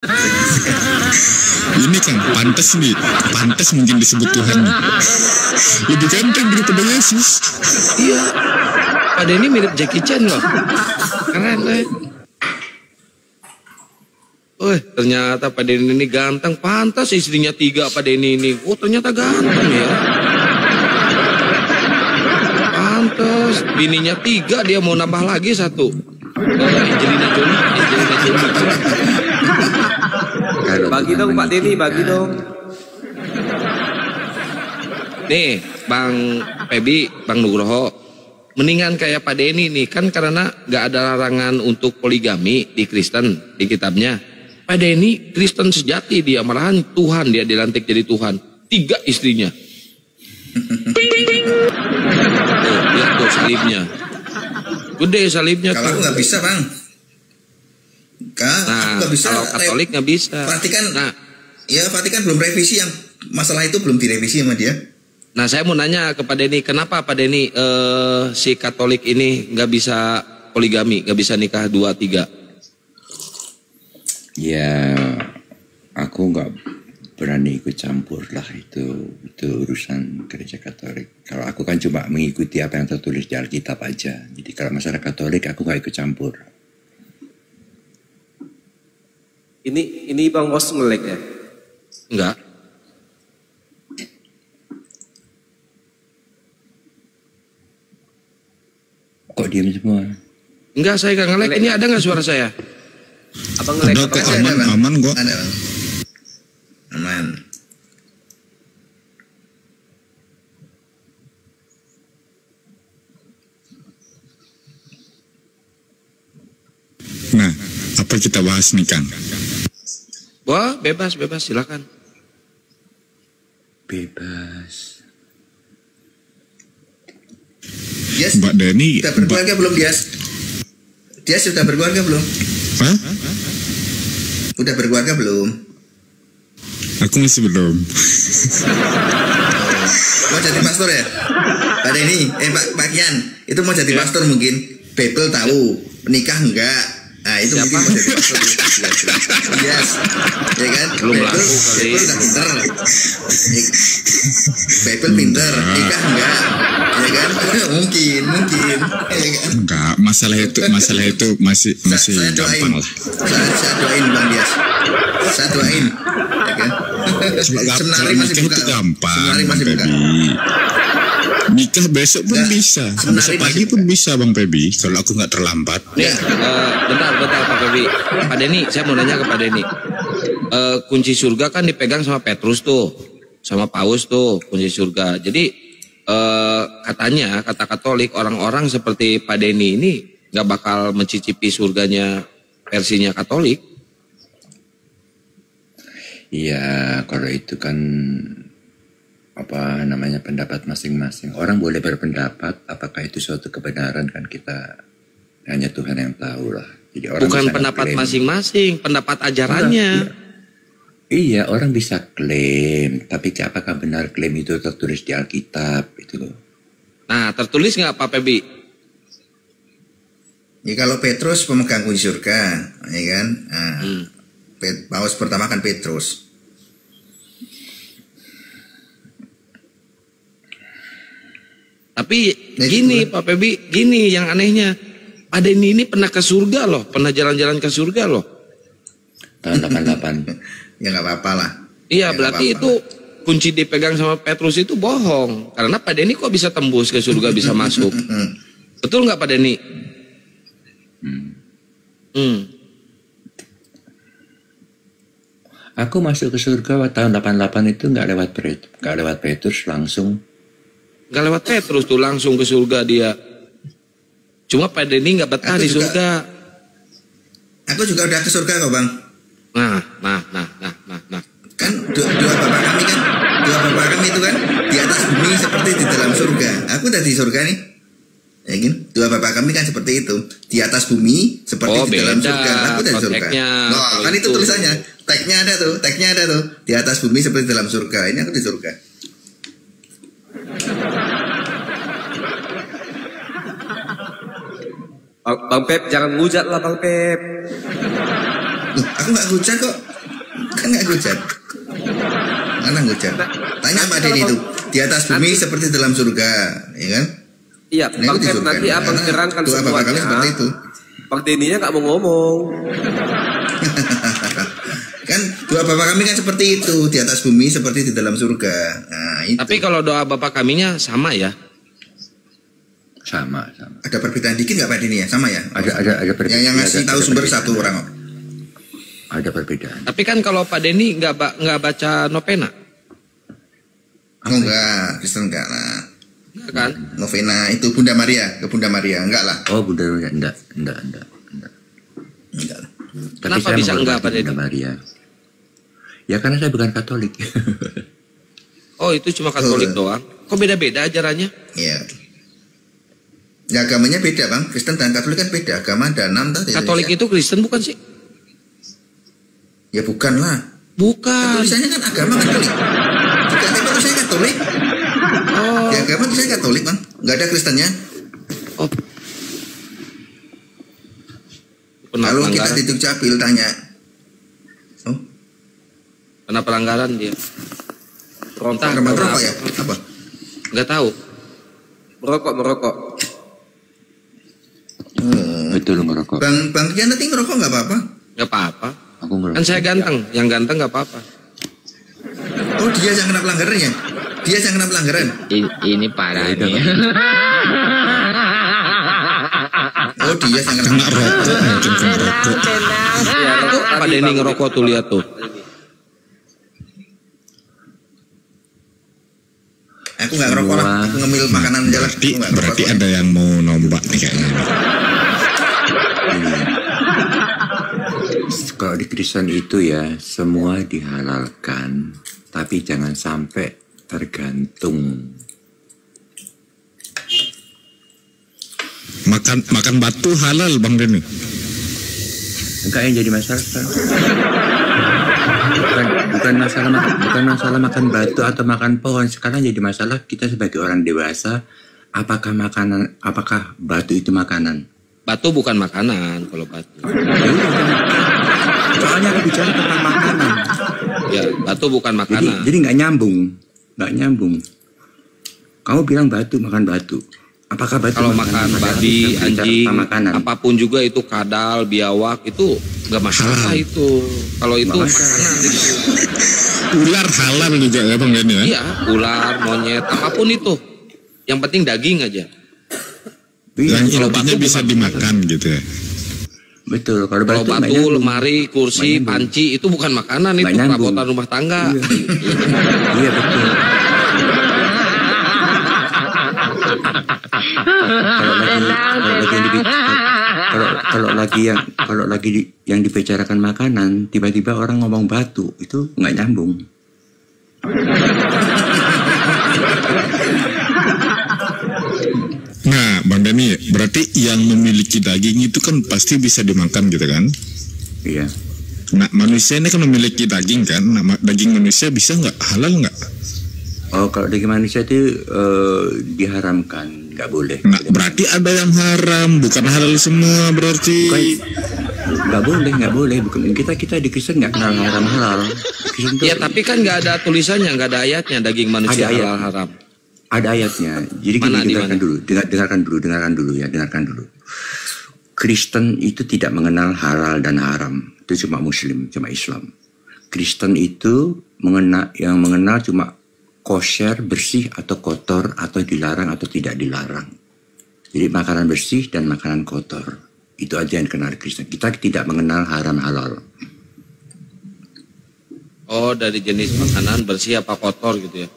Ini kan pantas nih, pantas mungkin disebut Tuhan nih. Lebih ganteng daripada Yesus. Iya, Pak Denny mirip Jackie Chan loh. Keren kan? Ternyata Pak Denny ini ganteng. Pantas istrinya 3 Pak Denny ini. Oh ternyata ganteng ya. Pantas bininya 3, dia mau nambah lagi 1. Angelina Jolie. Bagi dong Pak Denny, bagi dong. Nih Bang Pebi, Bang Nugroho, mendingan kayak Pak Denny nih, kan karena gak ada larangan untuk poligami di Kristen, di kitabnya. Pak Denny Kristen sejati, dia malahan Tuhan, dia dilantik jadi Tuhan. 3 istrinya. Tuh, lihat tuh salibnya. Gede salibnya. Kalau aku nggak bisa Bang. Nah, gak bisa. kalau Katolik nggak bisa. Vatikan, nah, ya Vatikan belum revisi, yang masalah itu belum direvisi sama dia. Nah saya mau nanya ke Pak Denny, kenapa Pak Denny si Katolik ini nggak bisa poligami, nggak bisa nikah 2, 3? Ya, aku nggak berani ikut campur lah, itu urusan gereja Katolik. Kalau aku kan cuma mengikuti apa yang tertulis di Alkitab aja. Jadi kalau masalah Katolik aku nggak ikut campur. Ini Bang Os ngelek ya? Enggak. Kok diam semua? Enggak, saya nggak ngelek. Ini ada nggak suara saya? Abang ngelek. Ada kok, aman kok. Ada Bang. Aman. Nah, apa kita bahas nih Kang? Wah, bebas, silakan. Bebas. Dias, Mbak Denny. sudah berkeluarga belum Dias? Dias sudah berkeluarga belum? Hah? Udah berkeluarga belum? Aku masih belum. Mau jadi pastor ya? Pak Denny, Pak Kian, itu mau jadi pastor mungkin. Bebel tahu, menikah enggak? Nah itu Siapa? mungkin mau jadi pastor. Yes, ya kan? Belum laku kali. Bebel udah pinter. Bebel pinter, nikah enggak? Ya kan? Mungkin, ya kan? Enggak, masalah itu masih Saya doain. gampang lah. Saya doain Bang Dias. Saya doain, ya kan? Seminari masih Nikah buka. itu gampang, Seminari Bang masih buka. Pebi. Nikah besok pun Enggak, bisa, seminari besok masih pagi buka. pun bisa Bang Pebi, kalau aku nggak terlambat. Nih, bentar Pak Pebi. Pak Denny, saya mau nanya ke Pak Denny. Kunci surga kan dipegang sama Petrus tuh, sama Paus tuh, kunci surga. Jadi katanya, kata Katolik, orang-orang seperti Pak Denny ini nggak bakal mencicipi surganya versinya Katolik. Iya, kalau itu kan apa namanya, pendapat masing-masing. Orang boleh berpendapat, apakah itu suatu kebenaran kan kita hanya Tuhan yang tahu lah. Jadi orang Bukan bisa pendapat klaim. masing-masing, pendapat ajarannya. Iya, orang bisa klaim, tapi apakah benar klaim itu tertulis di Alkitab itu loh. Nah, tertulis nggak Pak Pebi? Ya kalau Petrus pemegang kunci surga, ya kan? Nah, Paus pertama kan Petrus. Tapi gini Pak Pebi, gini yang anehnya. Pak Denny ini pernah ke surga loh, pernah jalan-jalan ke surga loh. Tahun 88. Ya nggak apa-apa lah. Iya, Ya, berarti nggak apa-apa. itu kunci dipegang sama Petrus itu bohong. Karena Pak Denny kok bisa tembus ke surga, bisa masuk. Betul nggak Pak Denny? Aku masuk ke surga tahun 88 itu nggak lewat Petrus, langsung. Nggak lewat Petrus tuh, langsung ke surga dia. Cuma Pak Denny nggak betah Aku di juga. surga. Aku juga udah ke surga kok Bang. Nah. Kan dua bapak kami itu kan di atas bumi seperti di dalam surga. Aku udah di surga nih. Ya kan? Dua bapak kami kan seperti itu, di atas bumi seperti Oh, di dalam beda surga. Aku udah di surga. konteksnya, Nah, kalau kan itu itu. tulisannya. Tagnya ada tuh. Di atas bumi seperti di dalam surga. Ini aku di surga. Bang Pep, jangan ngujat lah Bang Pep. Loh, aku nggak hujat kok. Kan nggak hujat. Mana hujat? Tanya Pak Denny itu. Di atas bumi seperti dalam surga, ya kan? Iya, Nah, Bang itu Ken, disurga. nanti abang Karena terangkan doa Bapak kami seperti semuanya. itu. Bang Denny-nya nggak mau ngomong. Kan doa Bapak kami kan seperti itu, di atas bumi seperti di dalam surga. Nah, itu. Tapi kalau doa Bapak kaminya sama ya? Sama. Ada perbedaan dikit nggak Pak Denny ya? Sama ya? Ada perbedaan. Yang ngasih tahu ada sumber perbedaan. satu orang kok. Ada perbedaan. Tapi kan kalau Pak Denny nggak baca novena, Oh enggak, Kristen enggak lah. enggak kan? Novena itu Bunda Maria, ke Bunda Maria, enggak lah. Oh, Bunda Maria, enggak. Enggak lah. Tapi Kenapa saya bisa enggak, menghormati Pak Denny? Bunda Maria. Ya karena saya bukan Katolik. Oh itu cuma Katolik Betul. doang. Kok beda-beda ajarannya? Iya. Ya agamanya beda Bang, Kristen dan Katolik kan beda. Agama ada 6 tadi. Katolik itu Kristen bukan sih? Ya bukan lah. Bukan. Tulisannya kan agama Katolik. Di KTP tulisannya Katolik. Oh, Di agama tulisannya Katolik Bang. Enggak ada Kristennya. oh. Pernah Kalau kita pelanggaran. di Dukcapil tanya. Oh, Pernah pelanggaran dia. Entah, tempat apa. rokok ya? Apa? Nggak tahu. Merokok. Betul ngerokok. Bang Rian nanti ngerokok nggak apa-apa? Nggak apa-apa. Aku ngerokok. Kan saya ganteng. Yang ganteng nggak apa-apa. Oh dia yang kena pelanggaran ya? Dia yang kena pelanggaran. Ini parah Ya, nih. Oh dia yang kena Kena pelanggaran. rokok, mungkin kena rokok. Iya, Tuh, rokok Pak tadi, Denny Bang. ngerokok tuh, lihat tuh. Aku nggak ngerokok lah. Aku ngemil makanan aja lah. Aku nggak ngerokok Berarti soalnya. ada yang mau nombak nih kayaknya. Kalau di Kristen itu ya semua dihalalkan, tapi jangan sampai tergantung. Makan batu halal Bang Denny. Enggak yang jadi masalah. Bukan masalah makan batu atau makan pohon. Sekarang jadi masalah kita sebagai orang dewasa, apakah batu itu makanan? Batu bukan makanan kalau batu. Soalnya aku bicara tentang makanan. Ya, batu bukan makanan. Jadi nggak nyambung. Kamu bilang batu makan batu. Apakah batu Kalau makanan? makan Padahal babi, kita bicara anjing, tentang makanan. apapun juga itu kadal, biawak itu nggak masalah itu. Kalau itu Nggak makanan itu. Ular halal juga ya Bang Denny ya? Iya, ular, monyet, apapun itu. Yang penting daging aja. Iya, Yang kalau intinya batu bisa bukan dimakan gitu ya. betul. Kalau Kalau batu, nggak batu, nyambung. lemari, kursi, Nggak nyambung. panci itu bukan makanan, itu Nggak nyambung. perabotan rumah tangga. Iya betul. Kalau lagi yang dibicarakan makanan, tiba-tiba orang ngomong batu, itu nggak nyambung. Nah Bang Denny, berarti yang memiliki daging itu kan pasti bisa dimakan gitu kan? Iya. Nah manusia ini kan memiliki daging kan? Nah, daging manusia bisa nggak? Halal nggak? Oh, kalau daging manusia itu diharamkan, nggak boleh. Nah berarti ada yang haram, bukan halal semua berarti. Nggak boleh. Bukan kita di Kristen nggak kenal haram halal. Kristen tuh Ya tapi kan nggak ada tulisannya, nggak ada ayatnya daging manusia Ada ayat. halal haram. ada ayatnya. Jadi Mana, di dengarkan mana? dulu, dengarkan dulu. Kristen itu tidak mengenal halal dan haram. Itu cuma Muslim, cuma Islam. Kristen itu yang mengenal cuma kosher, bersih atau kotor, atau dilarang atau tidak dilarang. Jadi makanan bersih dan makanan kotor. Itu aja yang dikenal Kristen. Kita tidak mengenal haram halal. Oh, dari jenis makanan bersih apa kotor gitu ya.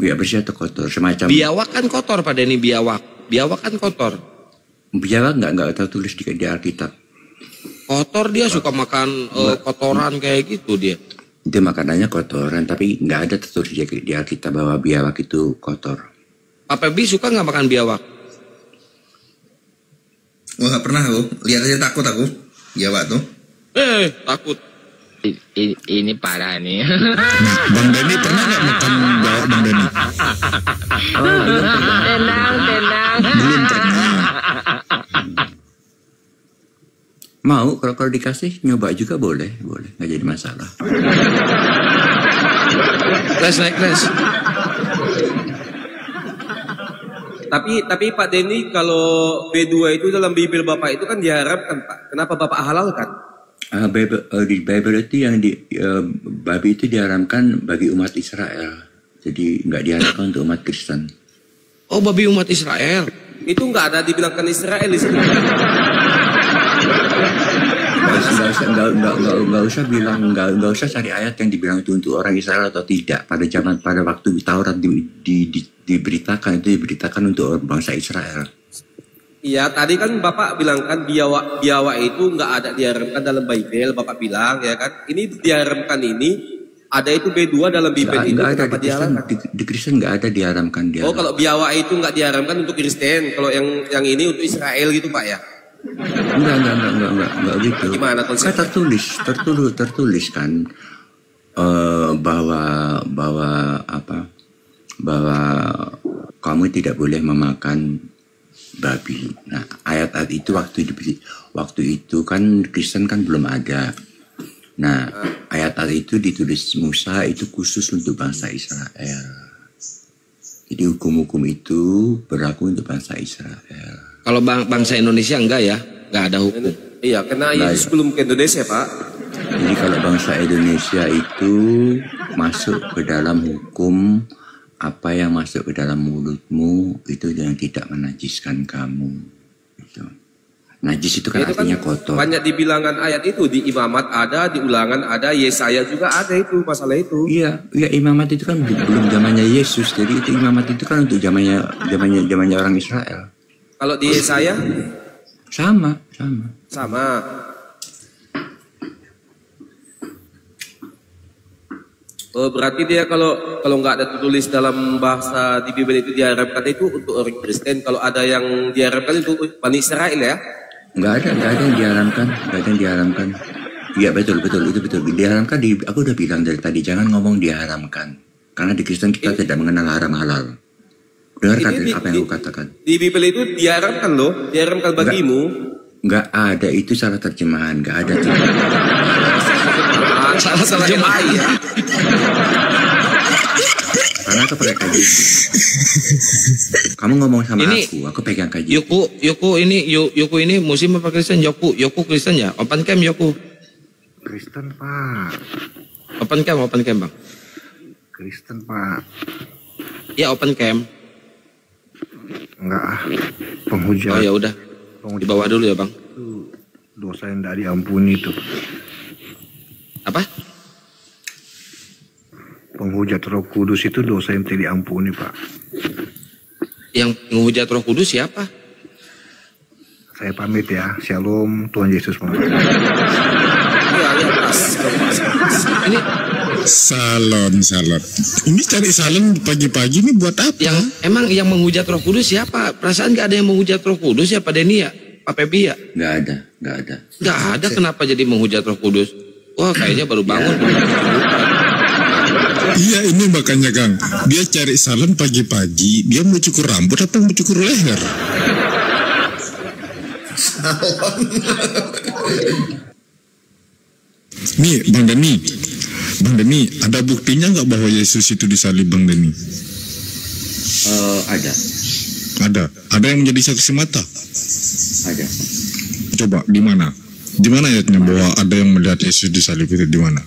Ya bersih atau kotor, semacam. Biawak kan kotor Pak Denny, biawak. Biawak kan kotor. Biawak nggak tertulis di Alkitab. Kotor dia suka makan kotoran kayak gitu dia. Itu makanannya kotoran, tapi nggak ada tertulis di Alkitab bahwa biawak itu kotor. Pak Febi suka nggak makan biawak? Wah nggak pernah aku. Lihat aja takut aku. Ya Pak tuh. Takut. Ini parah nih. Nah Bang Denny pernah nggak makan biawak Bang Denny? Tenang. Belum pernah. Mau kalau dikasih nyoba juga boleh, nggak jadi masalah. Naik les. Tapi Pak Denny, kalau B2 itu dalam Bible Bapak itu kan diharapkan Pak. Kenapa Bapak halalkan? Di Bible itu yang babi itu diharamkan bagi umat Israel. Jadi nggak diharamkan untuk umat Kristen. Oh, babi umat Israel. Itu nggak ada dibilangkan Israel di sini. Nggak usah cari ayat yang dibilang itu untuk orang Israel atau tidak. Pada waktu Taurat diberitakan untuk bangsa Israel. Iya, tadi kan Bapak bilang kan biawa itu nggak ada diharamkan dalam Bible, Bapak bilang ya kan. Ini diharamkan ini ada itu B2 dalam Bible itu. Nggak ada di Kristen nggak ada diharamkan dia. Oh, kalau biawa itu nggak diharamkan untuk Kristen, kalau yang ini untuk Israel gitu Pak ya? Enggak gitu. Gimana konsepnya? Kan tertulis kan bahwa kamu tidak boleh memakan babi. Nah, ayat-ayat itu waktu itu kan Kristen kan belum ada. Nah, ayat-ayat itu ditulis Musa itu khusus untuk bangsa Israel. Jadi hukum-hukum itu berlaku untuk bangsa Israel. Kalau bangsa Indonesia enggak ya, enggak ada hukum. Iya, karena Yesus belum ke Indonesia Pak. Jadi kalau bangsa Indonesia itu masuk ke dalam hukum, apa yang masuk ke dalam mulutmu itu yang tidak menajiskan kamu. Gitu. Najis itu kan artinya kotor. Banyak dibilangan ayat itu, di Imamat ada, di Ulangan ada, Yesaya juga ada itu masalah itu. Iya, Imamat itu kan belum zamannya Yesus, jadi itu Imamat itu kan untuk zamannya orang Israel. Kalau di Yesaya sama. Oh, berarti dia kalau nggak ada tertulis dalam bahasa di Bible itu diharapkan itu untuk orang Kristen. Kalau ada yang diharapkan itu Bani Israel ya? Nggak ada yang diharamkan. Iya betul itu betul. Diharamkan aku udah bilang dari tadi jangan ngomong diharamkan. Karena di Kristen kita tidak mengenal haram halal. Dengarkan apa yang aku katakan. Di Bible itu diharamkan loh, diharamkan bagimu. Nggak ada, itu salah terjemahan, nggak ada. Salah terjemahan ya. Karena aku pakai kaji. Kamu ngomong sama ini, aku pegang kaji. Yoku ini Muslim apa Kristen? Yoku Kristen ya? Open camp Yoku. Kristen Pak. Open camp Bang. Kristen Pak. Ya open camp. Enggak penghujat. Oh ya udah. Di bawah dulu ya Bang. Itu dosa yang tidak diampuni itu. Apa? Penghujat Roh Kudus itu dosa yang tidak diampuni Pak. Yang menghujat Roh Kudus siapa? Saya pamit ya. Shalom, Tuhan Yesus memberkati. Iya, pas. Ini Salon. Ini cari salon pagi-pagi ini buat apa? yang menghujat Roh Kudus siapa? Perasaan nggak ada yang menghujat Roh Kudus ya Pak Denny ya? Pak Pebi ya? Nggak ada. Nggak ada, kenapa jadi menghujat Roh Kudus? Wah kayaknya baru bangun. Iya ini makanya Kang. Dia cari salon pagi-pagi. Dia mau cukur rambut atau mau cukur leher? Nih Bang Denny, ada buktinya nggak bahwa Yesus itu disalib Bang Denny? Ada. Ada yang menjadi saksi mata? Ada. Coba di mana? Di mana ayatnya bahwa ada yang melihat Yesus disalib itu di mana?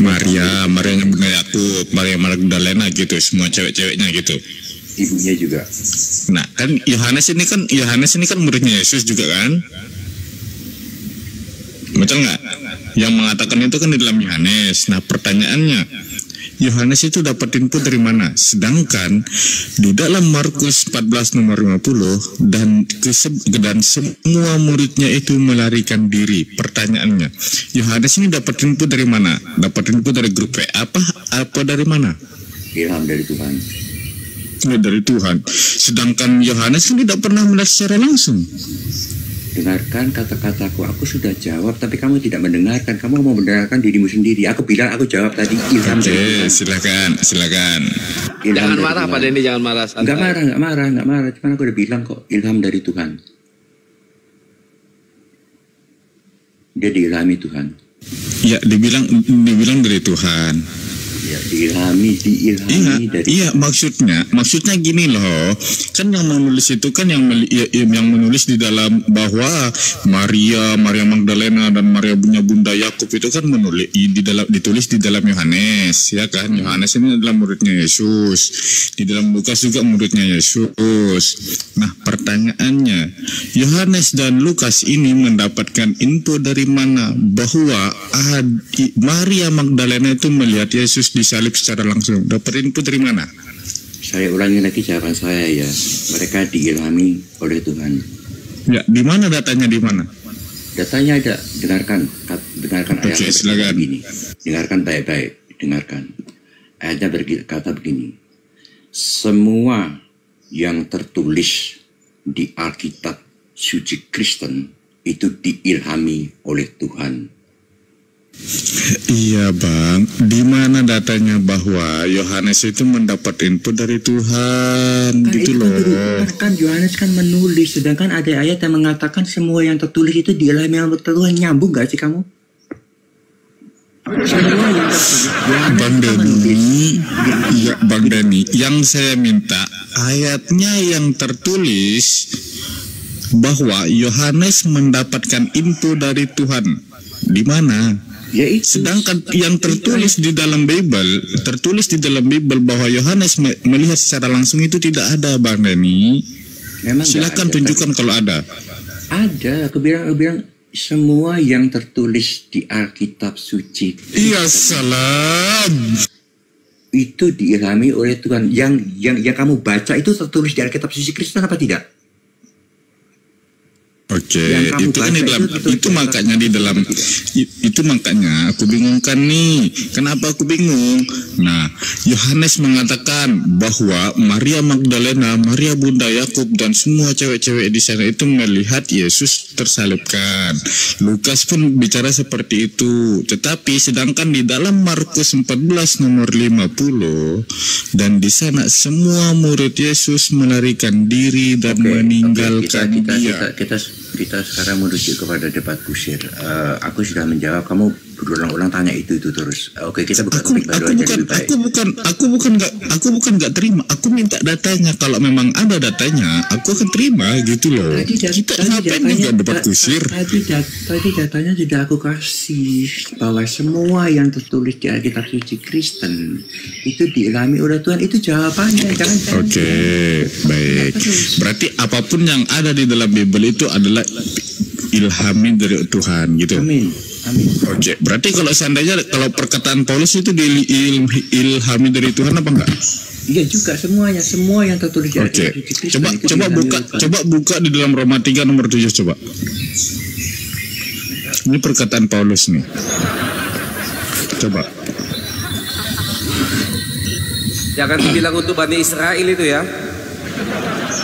Maria yang benar Yakub, Maria Magdalena gitu, semua cewek-ceweknya gitu. Ibunya juga. Nah, kan Yohanes ini kan muridnya Yesus juga kan? Betul nggak? Yang mengatakan itu kan di dalam Yohanes. Nah, pertanyaannya, Yohanes itu dapat info dari mana? Sedangkan di dalam Markus 14 nomor 50 dan semua muridnya itu melarikan diri. Pertanyaannya, Yohanes ini dapat info dari mana? Dapat info dari grup WA apa dari mana? Ilham dari Tuhan. Dari Tuhan. Sedangkan Yohanes ini tidak pernah melihat secara langsung. Dengarkan kata-kataku, aku sudah jawab, tapi kamu tidak mendengarkan. Kamu mau mendengarkan dirimu sendiri. Aku bilang, aku jawab tadi ilham dari Tuhan. Silakan. Jangan marah Pak Denny, jangan marah. Enggak marah. Cuman aku udah bilang kok, ilham dari Tuhan. Dia diilhami Tuhan. Ya, dibilang dari Tuhan. Ya, diilhami dari. Iya, maksudnya gini loh. Kan yang menulis itu kan yang menulis di dalam bahwa Maria Magdalena dan Maria punya Bunda Yakub itu kan ditulis di dalam Yohanes, ya kan? Yohanes ini adalah muridnya Yesus. Di dalam Lukas juga muridnya Yesus. Nah, pertanyaannya, Yohanes dan Lukas ini mendapatkan info dari mana bahwa Maria Magdalena itu melihat Yesus disalib secara langsung? Dapat info dari mana? Saya ulangi lagi jawaban saya ya. Mereka diilhami oleh Tuhan. Ya, di mana datanya, di mana? Datanya ada. Dengarkan ayat silakan. begini. Dengarkan baik-baik. Dengarkan. Ayatnya berkata begini. Semua yang tertulis di Alkitab suci Kristen itu diilhami oleh Tuhan. Iya bang, di mana datanya bahwa Yohanes itu mendapat info dari Tuhan, Kan gitu itu loh. kan Yohanes kan menulis, sedangkan ada ayat yang mengatakan semua yang tertulis itu diilhami oleh Tuhan. Nyambung gak sih kamu? Semua yang tertulis. Bang Denny, ya Bang Denny, yang saya minta ayatnya yang tertulis bahwa Yohanes mendapatkan info dari Tuhan, di mana? Ya itu. Sedangkan yang tertulis di dalam Bible bahwa Yohanes melihat secara langsung itu tidak ada, Bang Denny. Memang silakan ada, tunjukkan kalau ada. Ada, aku bilang semua yang tertulis di Alkitab suci. Iya, salam. Itu diilhami oleh Tuhan. Yang kamu baca itu tertulis di Alkitab suci Kristen apa tidak? Oke, itu kan itu makanya di dalam itu makanya aku bingungkan nih. Kenapa aku bingung? Nah, Yohanes mengatakan bahwa Maria Magdalena, Maria Bunda Yakub dan semua cewek-cewek di sana itu melihat Yesus tersalibkan. Lukas pun bicara seperti itu. Tetapi sedangkan di dalam Markus 14 nomor 50 dan di sana semua murid Yesus melarikan diri dan meninggalkan dia. Kita sekarang menuju kepada debat kusir. Aku sudah menjawab, kamu berulang-ulang tanya itu terus. Oke, kita buka topik baru aja lebih baik. Aku bukan nggak terima. Aku minta datanya. Kalau memang ada datanya, aku akan terima gitu loh. Kita ngapain juga debat kusir? Tadi datanya sudah aku kasih bahwa semua yang tertulis di Alkitab suci Kristen itu diilhami oleh Tuhan. Itu jawabannya. Oke, baik. Berarti apapun yang ada di dalam Bible itu adalah ilhami dari Tuhan gitu. Amin. Oke, berarti kalau seandainya kalau perkataan Paulus itu ilhami dari Tuhan apa enggak? Iya juga, semuanya, semua yang tertulis di Alkitab suci Kristen. Coba buka di dalam Roma 3 nomor 7 coba. Ini perkataan Paulus nih. Coba. Jangan dibilang untuk Bani Israel itu ya.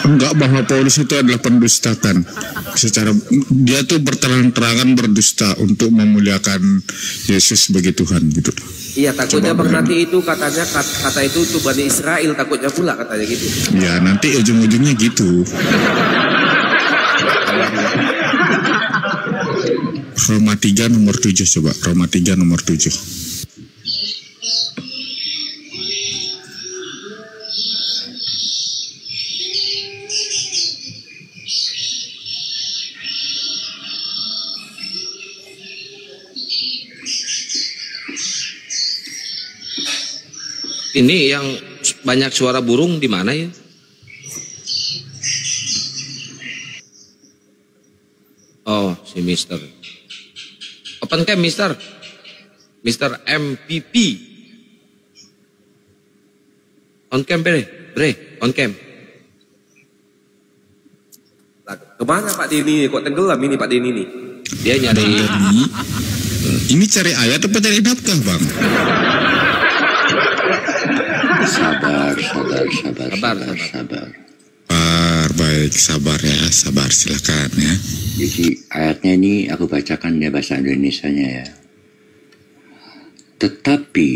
Enggak, bahwa Paulus itu adalah pendustakan. Secara dia tuh berterang-terangan berdusta untuk memuliakan Yesus sebagai Tuhan gitu. Iya, takutnya nanti itu katanya kata itu untuk Bani Israel, takutnya pula katanya gitu. Ya, nanti ujung-ujungnya gitu. Roma 3 nomor 7 coba. Roma 3 nomor 7. Ini yang banyak suara burung di mana ya? Oh, si Mister. Open cam, Mister. Mister MPP. On cam, Bre, on cam. Kemana Pak Denny? Kok tenggelam ini Pak Denny nih? Dia nyari. Ini cari ayat apa cari nafkah, Bang? Sabar. Baik, sabar ya, sabar, silakan ya. Jadi ayatnya ini aku bacakan ya bahasa Indonesianya ya. Tetapi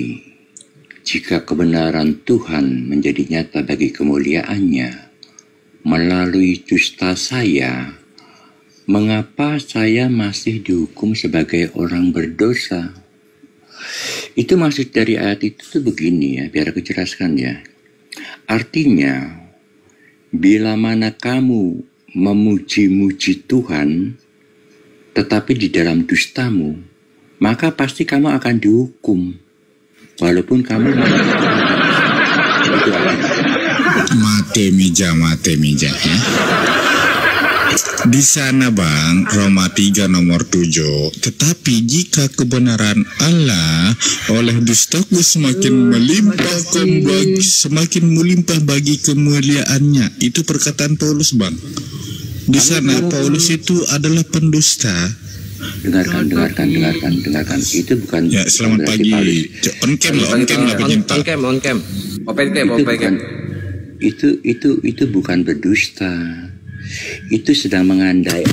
jika kebenaran Tuhan menjadi nyata bagi kemuliaannya melalui dusta saya, mengapa saya masih dihukum sebagai orang berdosa? Itu maksud dari ayat itu tuh begini ya, biar aku jelaskan ya. Artinya, bila mana kamu memuji-muji Tuhan, tetapi di dalam dustamu, maka pasti kamu akan dihukum. Walaupun kamu mate meja ya. Di sana Bang, Roma 3 nomor 7. Tetapi jika kebenaran Allah oleh dustaku semakin melimpah bagi kemuliaannya. Itu perkataan Paulus Bang. Di sana Paulus itu adalah pendusta. Dengarkan. Itu bukan. Ya, selamat pagi. On cam lah pecinta. On cam. Itu bukan berdusta. Itu sedang mengandai.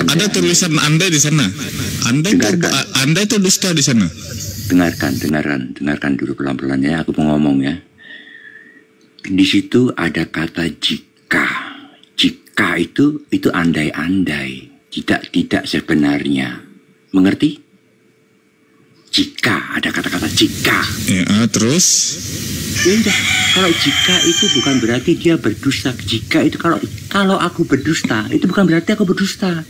Ada tulisan Anda di sana. Anda itu dusta di sana. Dengarkan dulu pelan-pelan ya. Aku mau ngomong ya. Di situ ada kata jika. Jika itu andai-andai, tidak sebenarnya. Mengerti? Jika, ada kata-kata jika. Ya, terus? Ya udah, kalau jika itu bukan berarti dia berdusta. Jika itu kalau aku berdusta, itu bukan berarti aku berdusta.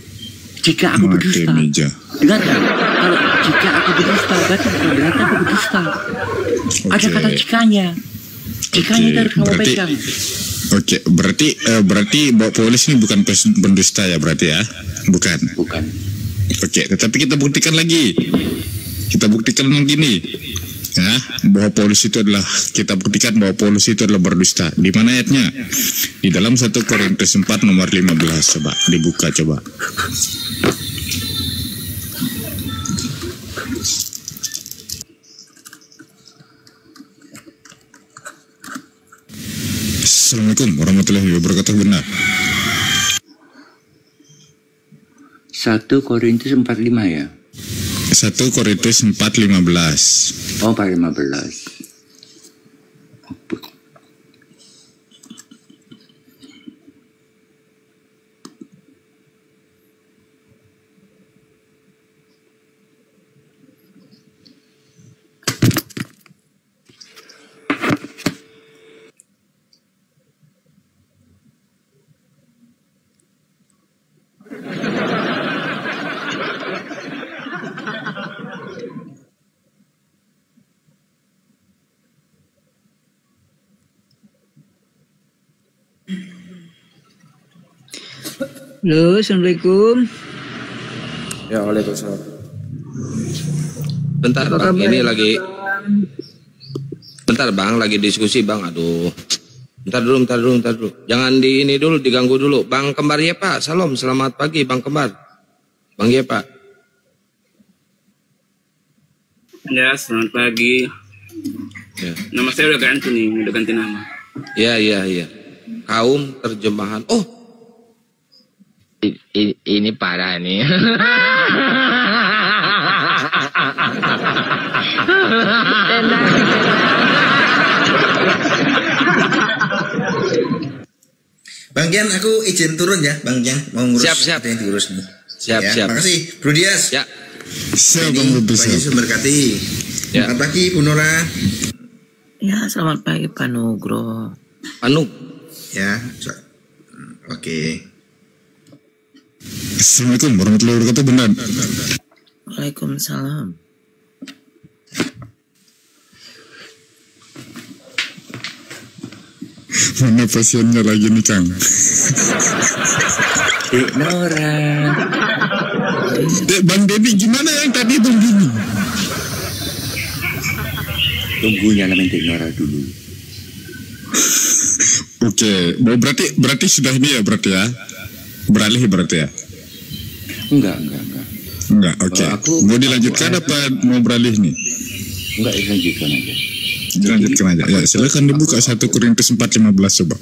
Jika aku berdusta. Dengarkan, kalau jika aku berdusta, berarti bukan berarti aku berdusta. Ada kata jikanya. Jikanya itu harus kamu pegang. Oke, berarti Bapak Paulus ini bukan pendusta ya berarti ya? Bukan. Oke, tetapi kita buktikan lagi. Kita buktikan gini. Ya, bahwa Paulus itu adalah berdusta. Di mana ayatnya? Di dalam 1 Korintus 4 nomor 15. Coba dibuka coba. Assalamualaikum warahmatullahi wabarakatuh. Benar. 1 Korintus 4:5 ya? 1 Korintus 4:15. Oh, 4:15. Halo, assalamualaikum. Ya, waalaikumsalam. Bentar Bang, ini lagi. Bentar Bang, lagi diskusi Bang. Aduh. Bentar dulu. Jangan diganggu dulu. Bang Kembar ya Pak. Salam, selamat pagi Bang Kembar. Bang ya Pak. Ya, selamat pagi. Ya. Nama saya udah ganti nama. Iya. Kaum terjemahan. Oh, Ini parah nih. Bang Jan, aku izin turun ya, Bang Jan. Mau ngurus Siap. ada yang diurus nih. Siap. Makasih, Bro Dias. Ya. Siap, Bang Yesus memberkati. Ya. Selamat pagi, Bu Nora. Ya, selamat pagi Pak Nugro. Anu. Ya, oke. Assalamualaikum warahmatullahi wabarakatuh. Benar. Waalaikumsalam. Mana pasiennya lagi nih Kang? Nora. Bang Dedi gimana yang tadi Bang Dedi? Tunggu nyalain Nora dulu. Oke, berarti sudah ini ya berarti ya? Beralih berarti ya? Enggak. Oke. Mau dilanjutkan apa mau beralih nih? Enggak, dilanjutkan aja. Dilanjutkan aja. Ya, silakan dibuka 1 Korintus 4:15 coba.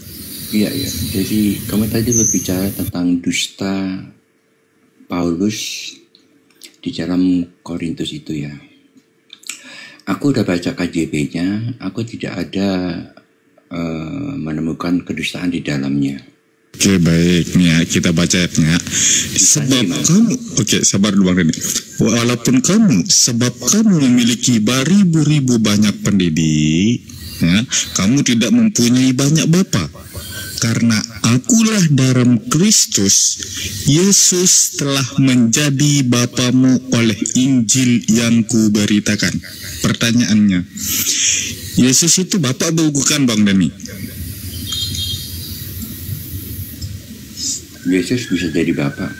Iya. Jadi kamu tadi berbicara tentang dusta Paulus di dalam Korintus itu ya. Aku udah baca KJB-nya, aku tidak ada menemukan kedustaan di dalamnya. Oke, baik. Nih ya, kita baca ayatnya. Sebab kamu, sabar dulu Bang Denny. Walaupun sebab kamu memiliki beribu-ribu banyak pendidik, ya, kamu tidak mempunyai banyak bapa. Karena akulah dalam Kristus, Yesus telah menjadi bapamu oleh Injil yang kuberitakan. Pertanyaannya, Yesus itu bapak bukan Bang Denny? Yesus bisa jadi bapak.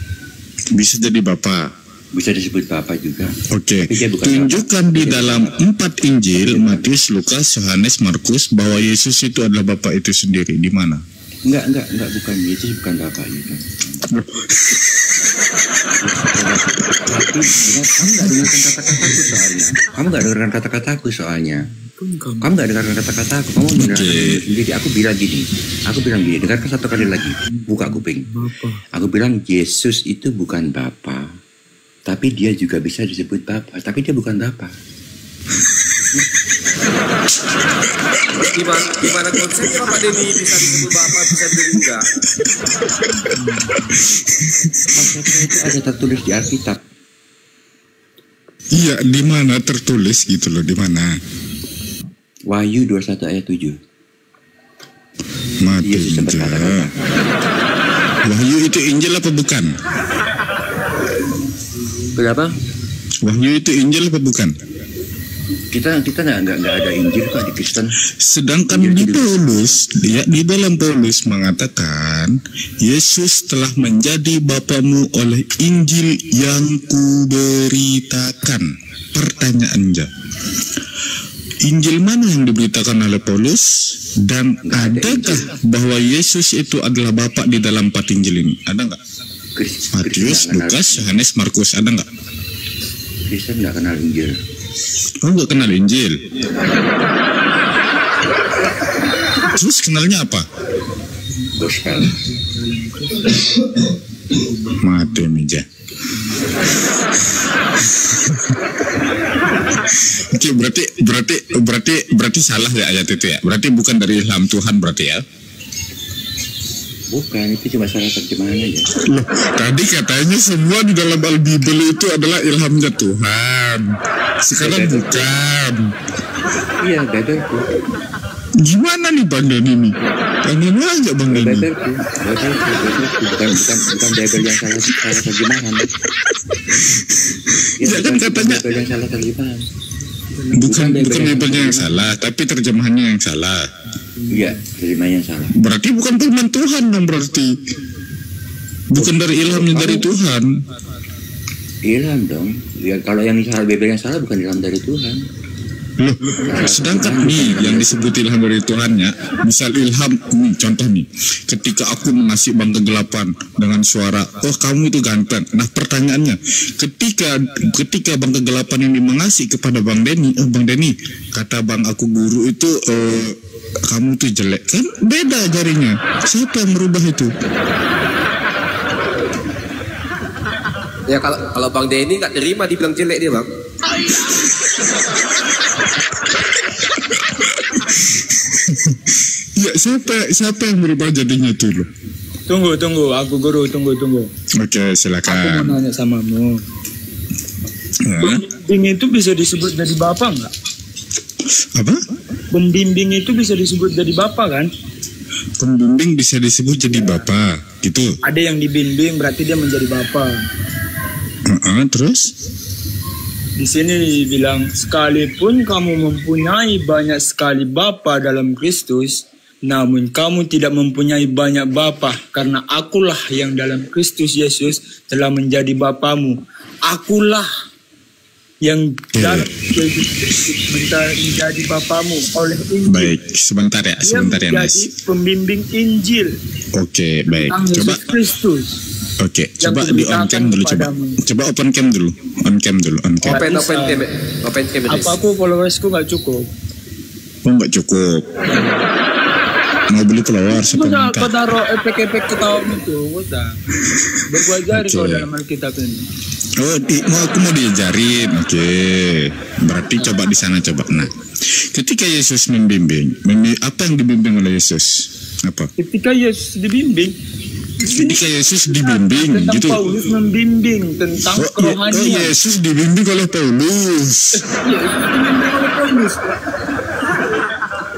Bisa jadi bapak. Bisa disebut bapak juga. Oke. Tunjukkan di dalam 4 Injil, Matius, Lukas, Yohanes, Markus, bahwa Yesus itu adalah bapak itu sendiri. Di mana? Enggak, bukan. Yesus bukan bapak juga. Kamu nggak dengarkan kata-kataku soalnya. Kamu nggak dengarkan kata-kataku. Kamu mendengarkan sendiri. Aku bilang gini. Dengarkan satu kali lagi. Buka kuping. Aku bilang Yesus itu bukan Bapa, tapi dia juga bisa disebut Bapa. Tapi dia bukan Bapa. Gimana konsepnya Pak Denny bisa disebut bapak, bisa disebut enggak? Konsepnya itu ada tertulis di Alkitab. Iya, di mana tertulis gitu loh, di mana? Wahyu 21 ayat 7. Mati Injil. Wahyu itu Injil apa bukan? Kenapa? Wahyu itu Injil apa bukan? Kita nggak ada Injil kok di Kristen. Sedangkan di Paulus, di dalam Paulus mengatakan Yesus telah menjadi bapamu oleh Injil yang kuberitakan. Pertanyaannya, Injil mana yang diberitakan oleh Paulus? Dan adakah bahwa Yesus itu adalah bapak di dalam 4 Injil ini? Ada nggak? Matius, Lukas, Yohanes, Markus, ada nggak? Kristen nggak kenal Injil. Oh, nggak kenal Injil. Terus kenalnya apa? Gospel. Mati meja. Oke, berarti salah ya ayat itu ya. Berarti bukan dari ilham Tuhan berarti ya. Bukan, itu cuma salah terjemahan aja. Loh, tadi katanya semua di dalam Al-Bible itu adalah ilhamnya Tuhan. Sekarang bukan. Iya, Bibelku. Gimana nih Bang Denny nih? Pengen aja Bang Denny. Bibelku. Bukan Bible yang salah terjemahan. Ya kan katanya Bible yang salah terjemahan. Bukan Bible yang salah, tapi terjemahannya yang salah. Iya, terjemahannya yang salah. Berarti bukan firman Tuhan dong berarti. Bukan dari ilhamnya dari Tuhan. Ilham dong. Ya, kalau yang salah Bible yang salah bukan ilham dari Tuhan. Loh, sedangkan nih yang disebut ilham dari Tuhannya, misal ilham nih, contoh nih, ketika aku mengasih Bang Kegelapan dengan suara, oh kamu itu ganteng. Nah pertanyaannya, ketika Bang Kegelapan ini mengasih kepada Bang Denny, Bang Denny, kata Bang aku guru itu kamu tuh jelek, kan beda jarinya. Siapa yang merubah itu? Ya kalau Bang Denny nggak terima dibilang jelek dia Bang. Ya siapa yang merubah jadinya tuh loh? Tunggu, aku guru, tunggu. Oke, silakan. Aku mau nanya samamu. Pembimbing itu bisa disebut jadi bapak nggak? Apa? Pembimbing itu bisa disebut jadi bapak kan? Pembimbing bisa disebut jadi bapak, gitu. Ada yang dibimbing berarti dia menjadi bapak. Terus? Di sini dibilang, sekalipun kamu mempunyai banyak sekali bapa dalam Kristus, namun kamu tidak mempunyai banyak bapa, karena akulah yang dalam Kristus Yesus telah menjadi bapamu. Akulah yang dalam Kristus menjadi bapamu oleh Injil. Baik, sebentar ya Mas. Pembimbing Injil. Oke, baik. Coba Kristus. Oke, coba di on cam dulu coba open cam dulu. On cam. Open cam. Apa aku followersku nggak cukup? Oh, nggak cukup. Mau beli followers apa minta? Kau taruh efek-efek ketawa itu, udah. Berbuat kau dalam Alkitab ini. Oh, aku mau diajarin. Oke. Berarti coba di sana coba. Nah, ketika Yesus membimbing, apa yang dibimbing oleh Yesus? Apa? Ketika Yesus dibimbing, Ketika Yesus dibimbing tentang gitu. Paulus membimbing tentang kerohanian. Yesus dibimbing oleh Paulus. Dibimbing oleh Paulus.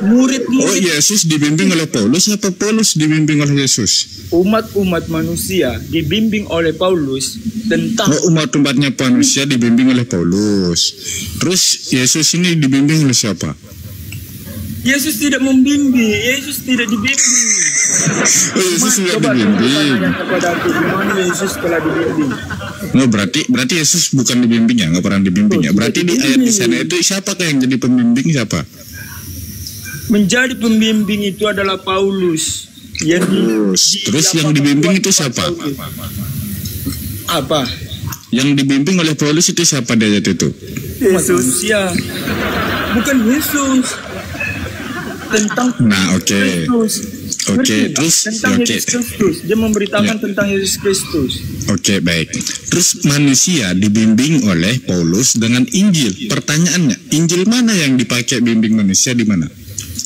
Murid-murid Yesus dibimbing oleh Paulus apa Paulus dibimbing oleh Yesus? umat-umat manusia dibimbing oleh Paulus tentang umat-umatnya manusia dibimbing oleh Paulus. Terus Yesus ini dibimbing oleh siapa? Yesus tidak membimbing, Yesus tidak dibimbing. Yesus tidak dibimbing. Kepada aku, gimana Yesus telah dibimbing? Berarti Yesus bukan dibimbing ya, nggak pernah dibimbing ya. Berarti di ayat di sana itu siapakah yang jadi pembimbing siapa? Menjadi pembimbing itu adalah Paulus. Terus yang dibimbing itu siapa? Apa? Yang dibimbing oleh Paulus itu siapa di ayat itu? Yesus ya, bukan Yesus. Tentang terus tentang Yesus Kristus. Dia memberitakan tentang Yesus Kristus. Baik. Terus manusia dibimbing oleh Paulus dengan Injil. Pertanyaannya, Injil mana yang dipakai bimbing manusia di mana?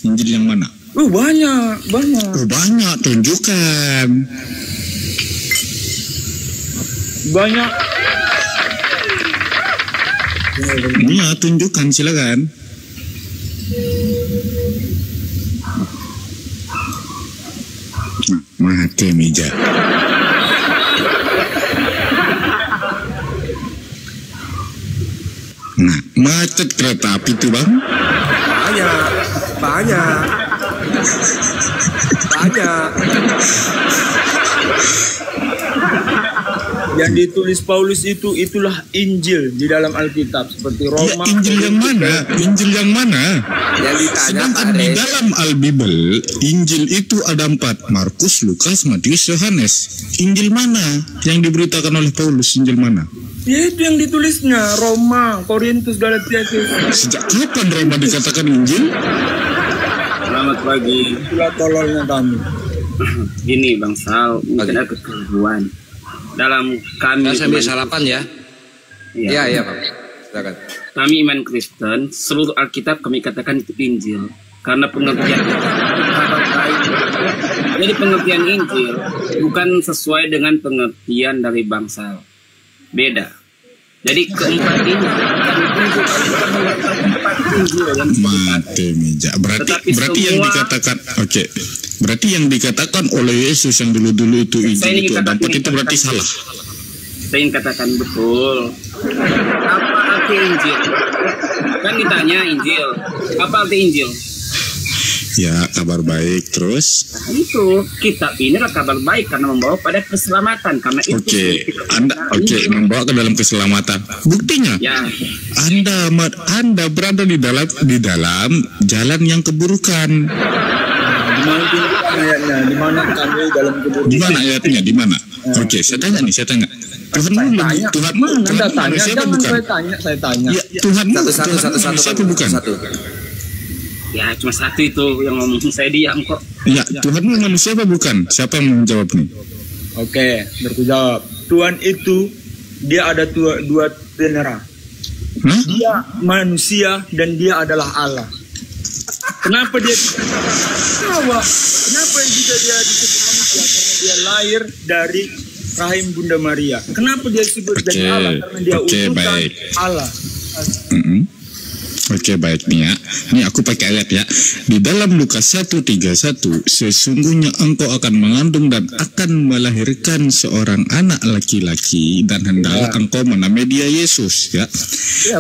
Injil yang mana? Banyak. Banyak, tunjukkan. Banyak. Iya, tunjukkan, silakan. Mati meja. Nah, macet kereta api tuh bang? Banyak. Yang ditulis Paulus itulah Injil di dalam Alkitab seperti Roma. Ya, Injil yang mana? Injil yang mana? Yang ditanya sedangkan di dalam Al-Bible Injil itu ada 4, Markus, Lukas, Matius, Yohanes. Injil mana yang diberitakan oleh Paulus? Injil mana? Ya itu yang ditulisnya Roma, Korintus, Galatia. Sejak kapan Roma dikatakan Injil? Selamat pagi. Itulah tololnya kami. Gini Bang Sal, mungkin ada kekeliruan dalam kami. Sambil sarapan ya. Iya Bang. Silakan. Kami iman Kristen, seluruh Alkitab kami katakan itu Injil karena pengertian kabar baik. Jadi pengertian Injil bukan sesuai dengan pengertian dari Bang Sal. Beda. Jadi keempat ini mati meja. Berarti yang dikatakan berarti yang dikatakan oleh Yesus yang dulu itu Injil itu ada 4 itu berarti salah. Saya ingin katakan betul. Apa arti Injil? Kan ditanya Injil. Apa arti Injil? Ya, kabar baik. Terus? Nah, itu kitab ini adalah kabar baik karena membawa pada keselamatan. Karena itu membawa ke dalam keselamatan. Buktinya? Ya. Anda berada di dalam jalan yang keburukan. Di mana kami dalam keburukan? Di mana ayatnya? Di mana? Saya tanya. Tuhanmu manusia apa bukan? Saya tanya. Ya, Tuhanmu manusia apa bukan? Ya, cuma satu itu yang ngomong, saya diam kok. Ya, Tuhanmu manusia apa bukan? Siapa yang menjawab nih? Oke, berjawab. Tuhan itu dia ada dua genera. Dia manusia dan dia adalah Allah. Kenapa dia disebut manusia? Karena dia lahir dari rahim Bunda Maria. Kenapa dia disebut jadi Allah? Karena dia utusan Allah. Baik nih ya. Ini aku pakai ayat ya. Di dalam Lukas 1:31, sesungguhnya engkau akan mengandung dan akan melahirkan seorang anak laki-laki dan hendaklah engkau menamai dia Yesus ya.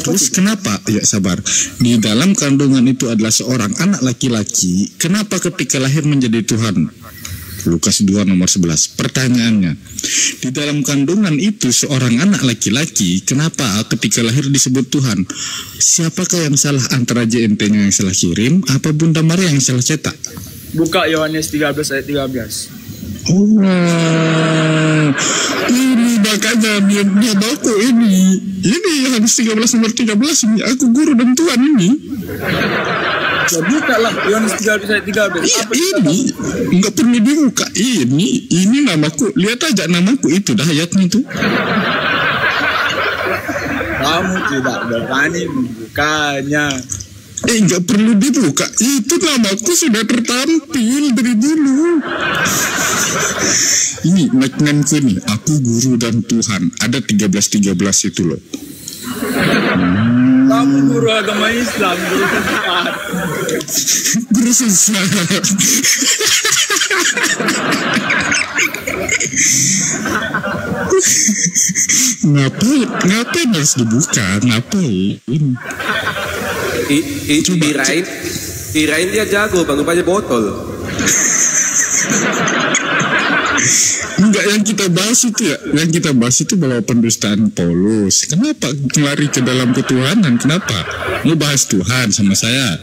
Terus kenapa? Ya sabar. Di dalam kandungan itu adalah seorang anak laki-laki. Kenapa ketika lahir menjadi Tuhan? Lukas 2:11. Pertanyaannya, di dalam kandungan itu seorang anak laki-laki, kenapa ketika lahir disebut Tuhan? Siapakah yang salah antara JNT-nya yang salah kirim, apa Bunda Maria yang salah cetak? Buka Yohanes 13 ayat 13. Ini makanya dia aku ini Yohanes 13 nomor 13 ini, aku guru dan Tuhan ini. Ya buka lah Yohanes 13 ayat 13. Ini nggak perlu dibuka. Ini namaku, lihat aja namaku itu dah ayatnya itu. Kamu tidak berani membukanya. Nggak perlu dibuka. Itu namaku sudah tertampil dari dulu. Ini nickname-ku nih. Aku guru dan Tuhan. Ada 13 itu loh. Kamu guru agama Islam, guru sesat. Guru sesat. Ngapain harus dibuka? Ngapain? Kirain dia jago bang, rupanya botol. Enggak, yang kita bahas itu ya, yang kita bahas itu bahwa pendustaan Paulus. Kenapa lari ke dalam ketuhanan? Kenapa? Mau bahas Tuhan sama saya?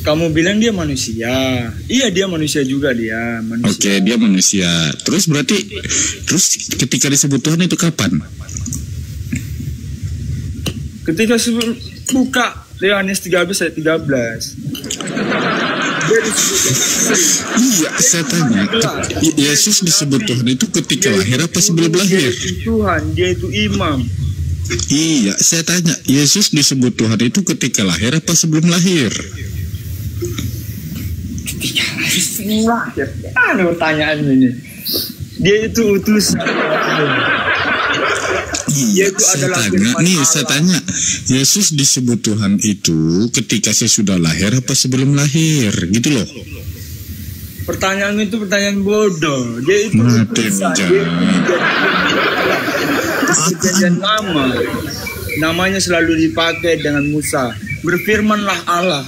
Kamu bilang dia manusia. Iya, dia manusia juga, dia manusia. Oke, dia manusia. Terus berarti, ketika disebut Tuhan itu kapan? Ketika buka Yohanes 13 ayat 13. Iya, saya tanya. Yesus disebut Tuhan itu ketika lahir apa sebelum lahir? Tuhan, dia itu imam. Iya, saya tanya. Yesus disebut Tuhan itu ketika lahir apa sebelum lahir? Ada pertanyaan ini. Dia itu utusan. Iya, saya tanya, Yesus disebut Tuhan itu ketika sesudah lahir apa sebelum lahir, gitu loh. Pertanyaan itu pertanyaan bodoh. Dia itu perjanjian lama. Namanya selalu dipakai dengan Musa. Berfirmanlah Allah,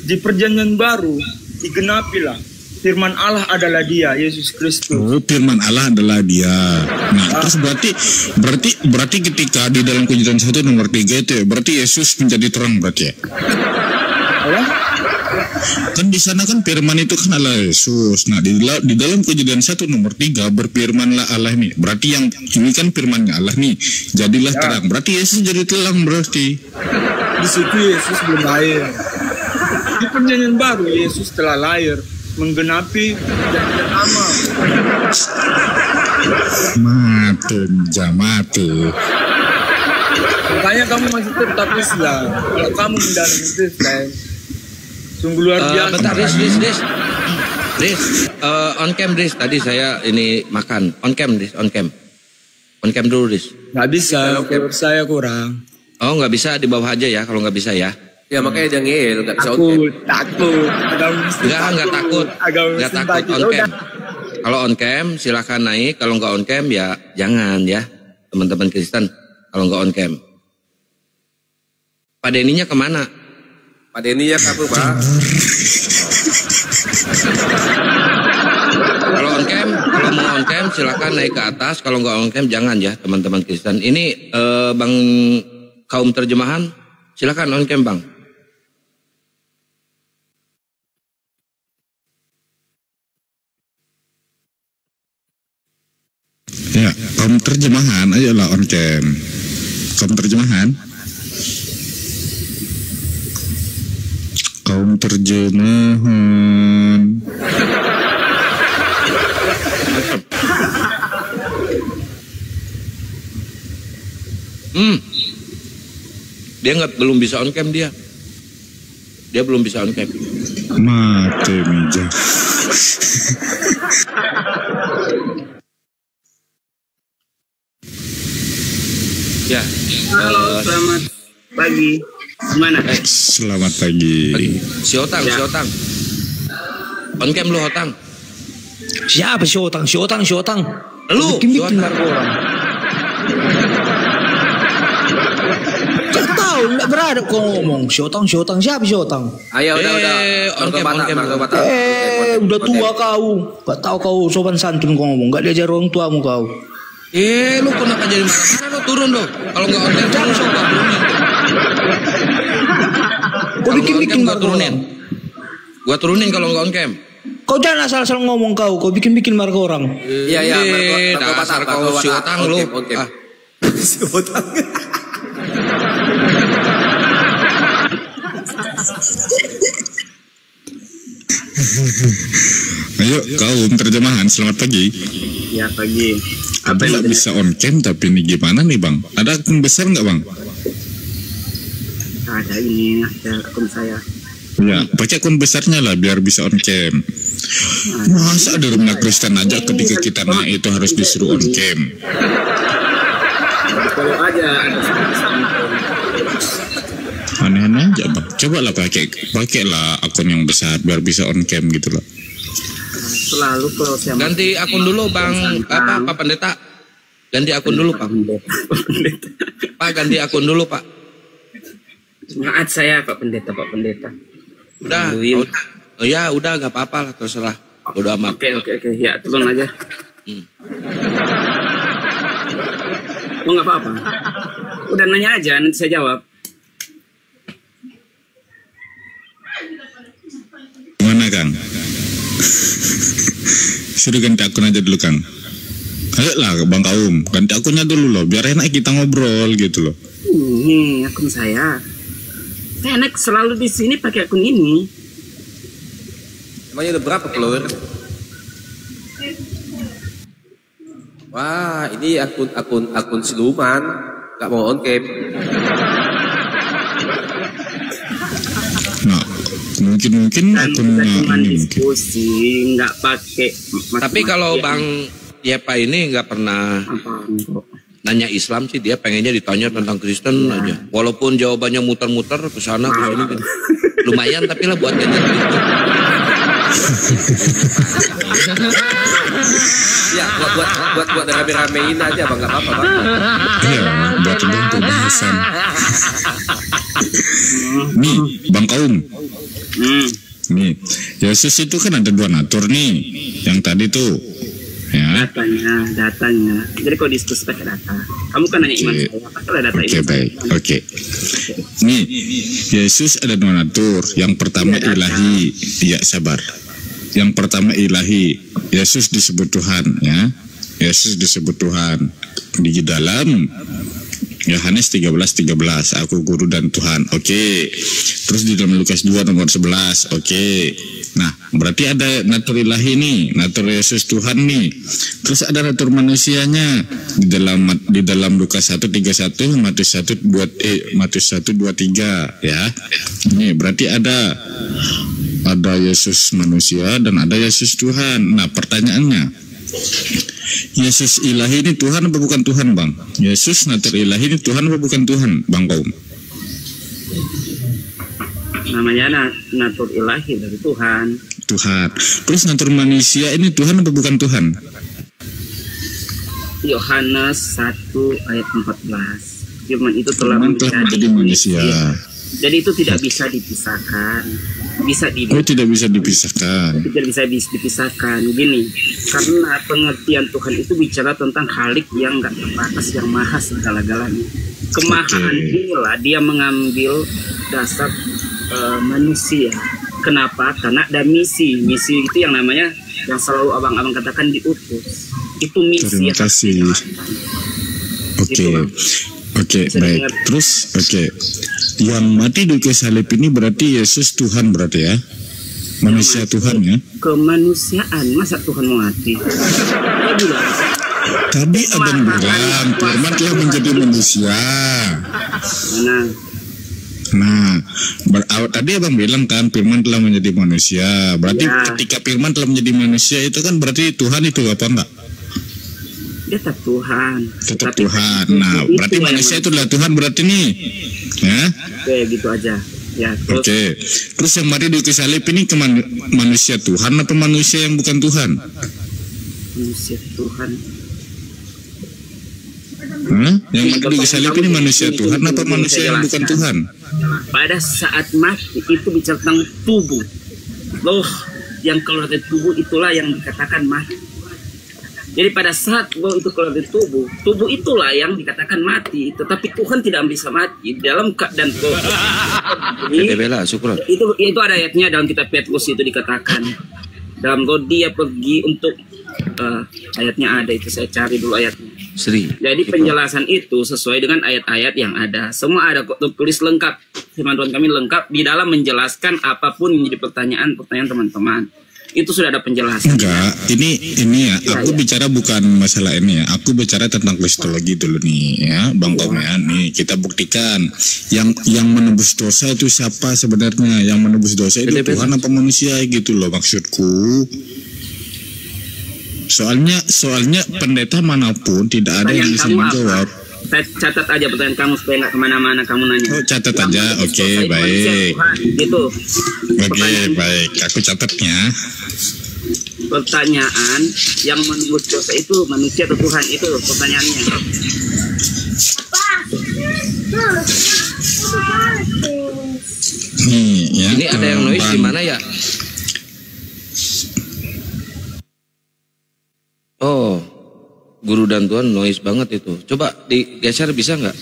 di perjanjian baru digenapilah. Firman Allah adalah dia, Yesus Kristus. Oh, firman Allah adalah dia. Nah, terus berarti ketika di dalam Kejadian 1 nomor 3 itu ya, berarti Yesus menjadi terang berarti ya? Kan di sana kan firman itu kan Allah Yesus. Nah, di dalam Kejadian 1 nomor 3 berfirmanlah Allah nih. Berarti yang ini kan firmannya Allah nih. Jadilah terang. Berarti Yesus jadi terang berarti. Di situ Yesus belum lahir. Di perjanjian baru Yesus telah lahir, menggenapi perjanjian lama. Mati. Makanya kamu masih tetap Islam. Kalau kamu mendalami Islam, sungguh luar biasa. Bentar, Riz, on cam Riz. Tadi saya ini makan. On cam dulu Riz. Nggak bisa, saya kurang. Oh, nggak bisa, di bawah aja ya, kalau nggak bisa ya. Ya makanya dia ngeel, nggak bisa takut. Nggak takut on cam. Kalau on cam silahkan naik, kalau nggak on cam ya jangan ya, teman-teman Kristen. Kalau nggak on cam. Pak Deninya kemana? Pak Deninya kabur Pak. Kalau on cam, kalau mau on cam silahkan naik ke atas. Kalau nggak on cam jangan ya, teman-teman Kristen. Ini Bang kaum terjemahan, silahkan on cam Bang. Ya, kaum terjemahan ayolah on cam. Kaum terjemahan. Dia belum bisa on cam dia. Dia belum bisa on cam. Mati meja. Ya. Halo, selamat pagi. Gimana? Selamat pagi. Si Otang. On cam lu Otang. Siapa si Otang? Lu bikin orang. Gak tahu, nggak berada kau ngomong. Si Otang, siapa si Otang? Ayo udah. On cam. Udah tua kau. Gak tahu kau sopan santun kau ngomong. Gak diajar orang tuamu kau. Lu kenapa jadi marah-marah? Lu turun dong. Kalau nggak on cam jangan coba turunin. Kau bikin gua turunin. Gua turunin kalau nggak on cam. Kau jangan asal-asal ngomong kau bikin marah orang. Iya. Dasar kau si Otang lu. Si Otang. Ayo kaum terjemahan, selamat pagi. Ya pagi. Apa nggak bisa on cam tapi ini gimana nih Bang? Ada akun besar nggak Bang? Ada ini, ada akun saya. Ya, pakai akun besarnya lah biar bisa on cam. Masa ada rumah Kristen aja ketika kita naik itu harus disuruh on cam? Kalau aja ada Aneh-aneh aja bang. Coba lah pakailah akun yang besar biar bisa on cam gitu loh. selalu kalau saya ganti akun dulu bang, Pak Pendeta. Ganti akun dulu Pak. Pak ganti akun dulu Pak. Maaf saya Pak Pendeta. Udah, oh ya udah nggak apa-apa lah terserah. Udah amat. Oke ya tolong aja. Oh nggak apa-apa. Udah nanya aja nanti saya jawab. Mana Kang? Suruh ganti akun aja dulu Kang. Ayo lah Bang Kaum, ganti akunnya dulu loh, biar enak kita ngobrol gitu loh. Ini akun saya. Saya enak selalu di sini pakai akun ini. Emangnya udah berapa follower? Wah, ini akun siluman, nggak mau on cam. Nah, mungkin akunnya ini diskusi, nggak pakai. Tapi kalau Bang Yepa ini nggak pernah nanya Islam sih, dia pengennya ditanya tentang Kristen aja. Walaupun jawabannya muter-muter ke sana ke sini gitu. Lumayan tapi lah buat jajan gitu. Ya, buat rame-ramein aja Bang, nggak apa-apa Bang. Iya, buat untuk bahasan. Nih, Bang Kaum. Nih, Yesus itu kan ada dua natur nih. Yang tadi tuh ya. Datanya. Jadi kalau diskusi pakai data. Kamu kan nanya iman saya, pakai data iman. Baik. Oke. Nih, Yesus ada dua natur. Yang pertama ilahi. Iya, sabar. Yang pertama ilahi. Yesus disebut Tuhan, ya. Yesus disebut Tuhan di dalam Yohanes 13:13, aku guru dan Tuhan. Oke. Terus di dalam Lukas 2 nomor 11. Oke. Nah, berarti ada natur ilahi nih, natur Yesus Tuhan nih. Terus ada natur manusianya di dalam Lukas 1:31, Matius 1:23 ya. Ini berarti ada Yesus manusia dan ada Yesus Tuhan. Nah, pertanyaannya, Yesus ilahi ini Tuhan apa bukan Tuhan, Bang? Yesus natur ilahi ini Tuhan apa bukan Tuhan, Bang Kaum? Namanya natur ilahi dari Tuhan. Tuhan. Terus natur manusia ini Tuhan apa bukan Tuhan? Yohanes 1:14. Firman itu telah menjadi manusia. Jadi itu tidak bisa dipisahkan. Tidak bisa dipisahkan. Tidak bisa dipisahkan. Gini, karena pengertian Tuhan itu bicara tentang Khalik yang nggak terbatas, yang maha segala-galanya. Kemahaan inilah dia mengambil dasar manusia. Kenapa? Karena ada misi. Misi itu yang namanya, yang selalu abang-abang katakan diutus. Itu misi. Terima kasih. Oke, baik. Terus, yang mati di kayu salib ini berarti Yesus Tuhan berarti ya? Manusia Tuhan ya? Kemanusiaan, masa Tuhan mau mati? Tadi abang bilang Firman telah menjadi manusia. Nah, tadi abang bilang kan Firman telah menjadi manusia. Berarti ketika Firman telah menjadi manusia itu kan berarti Tuhan itu apa enggak? Dia tetap Tuhan. Tetap Tuhan. Nah, berarti manusia itu adalah Tuhan berarti nih. Ya? Oke, gitu aja. Ya, terus. Oke. Terus yang mati di kayu salib ini manusia Tuhan atau manusia yang bukan Tuhan? Manusia Tuhan. Yang mati di kayu salib ini manusia Tuhan atau manusia yang bukan Tuhan? Pada saat mati itu bicara tentang tubuh. Loh, yang keluar dari tubuh itulah yang dikatakan mati. Jadi pada saat bahwa itu keluar dari tubuh itulah yang dikatakan mati. Tetapi Tuhan tidak bisa mati dalam keadaan itu ada ayatnya dalam kitab Petrus itu dikatakan dalam kalau dia pergi untuk ayatnya ada itu, saya cari dulu ayatnya. Jadi penjelasan itu sesuai dengan ayat-ayat yang ada. Semua ada kok tulis lengkap. Firman Tuhan kami lengkap di dalam menjelaskan apapun yang menjadi pertanyaan teman-teman. Itu sudah ada penjelasan. Enggak, ini ya, aku bicara bukan masalah ini ya. Aku bicara tentang kristologi dulu nih ya, Bang Tom ya. Nih, kita buktikan yang menebus dosa itu siapa sebenarnya? Yang menebus dosa itu Tuhan apa manusia gitu loh maksudku. Soalnya pendeta manapun tidak ada yang bisa menjawab. Saya catat aja pertanyaan kamu supaya nggak kemana-mana kamu nanya. Oh, catat aja, oke, baik. Gitu. Oke, baik, aku catatnya. Pertanyaan yang menembus dosa itu manusia atau Tuhan, itu pertanyaannya. Ya, ini ada yang noise di mana ya? Oh, Guru dan Tuhan noise banget itu. Coba digeser bisa nggak?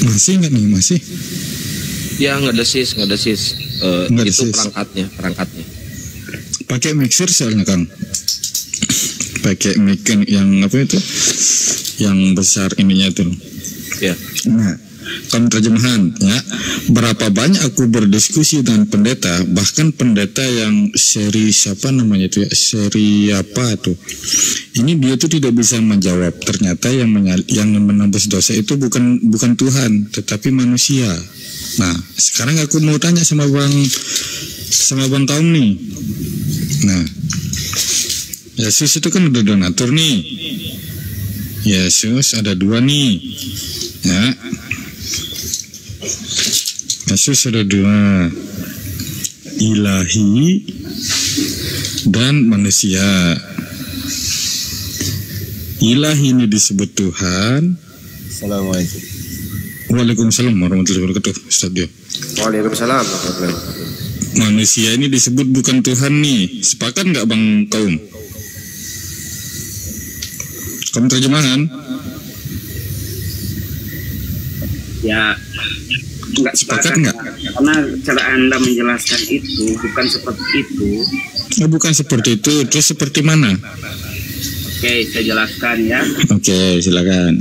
Masih nggak nih, masih? Ya nggak ada sis. Itu perangkatnya. Pakai mixer soalnya Kang. Pakai mic yang apa itu? Yang besar ininya tuh. Ya. Nah, kamu terjemahan ya. Berapa banyak aku berdiskusi dengan pendeta, bahkan pendeta yang seri siapa namanya itu ya, seri apa tuh. Ini dia tuh tidak bisa menjawab. Ternyata yang menembus dosa itu bukan Tuhan, tetapi manusia. Nah, sekarang aku mau tanya sama Bang Taum nih. Nah, Yesus itu kan ada donatur nih. Yesus ada dua nih. Ya. Yesus ada dua, ilahi dan manusia. Ilahi ini disebut Tuhan. Assalamualaikum. Waalaikumsalam warahmatullahi wabarakatuh. Ustaz Dio. Waalaikumsalam. Manusia ini disebut bukan Tuhan nih. Sepakat nggak Bang Kaum? Kamu terjemahan? Ya, nggak sepakat nggak? Karena cara Anda menjelaskan itu bukan seperti itu. Bukan seperti itu. Terus seperti mana? Oke, saya jelaskan ya. Oke, silakan.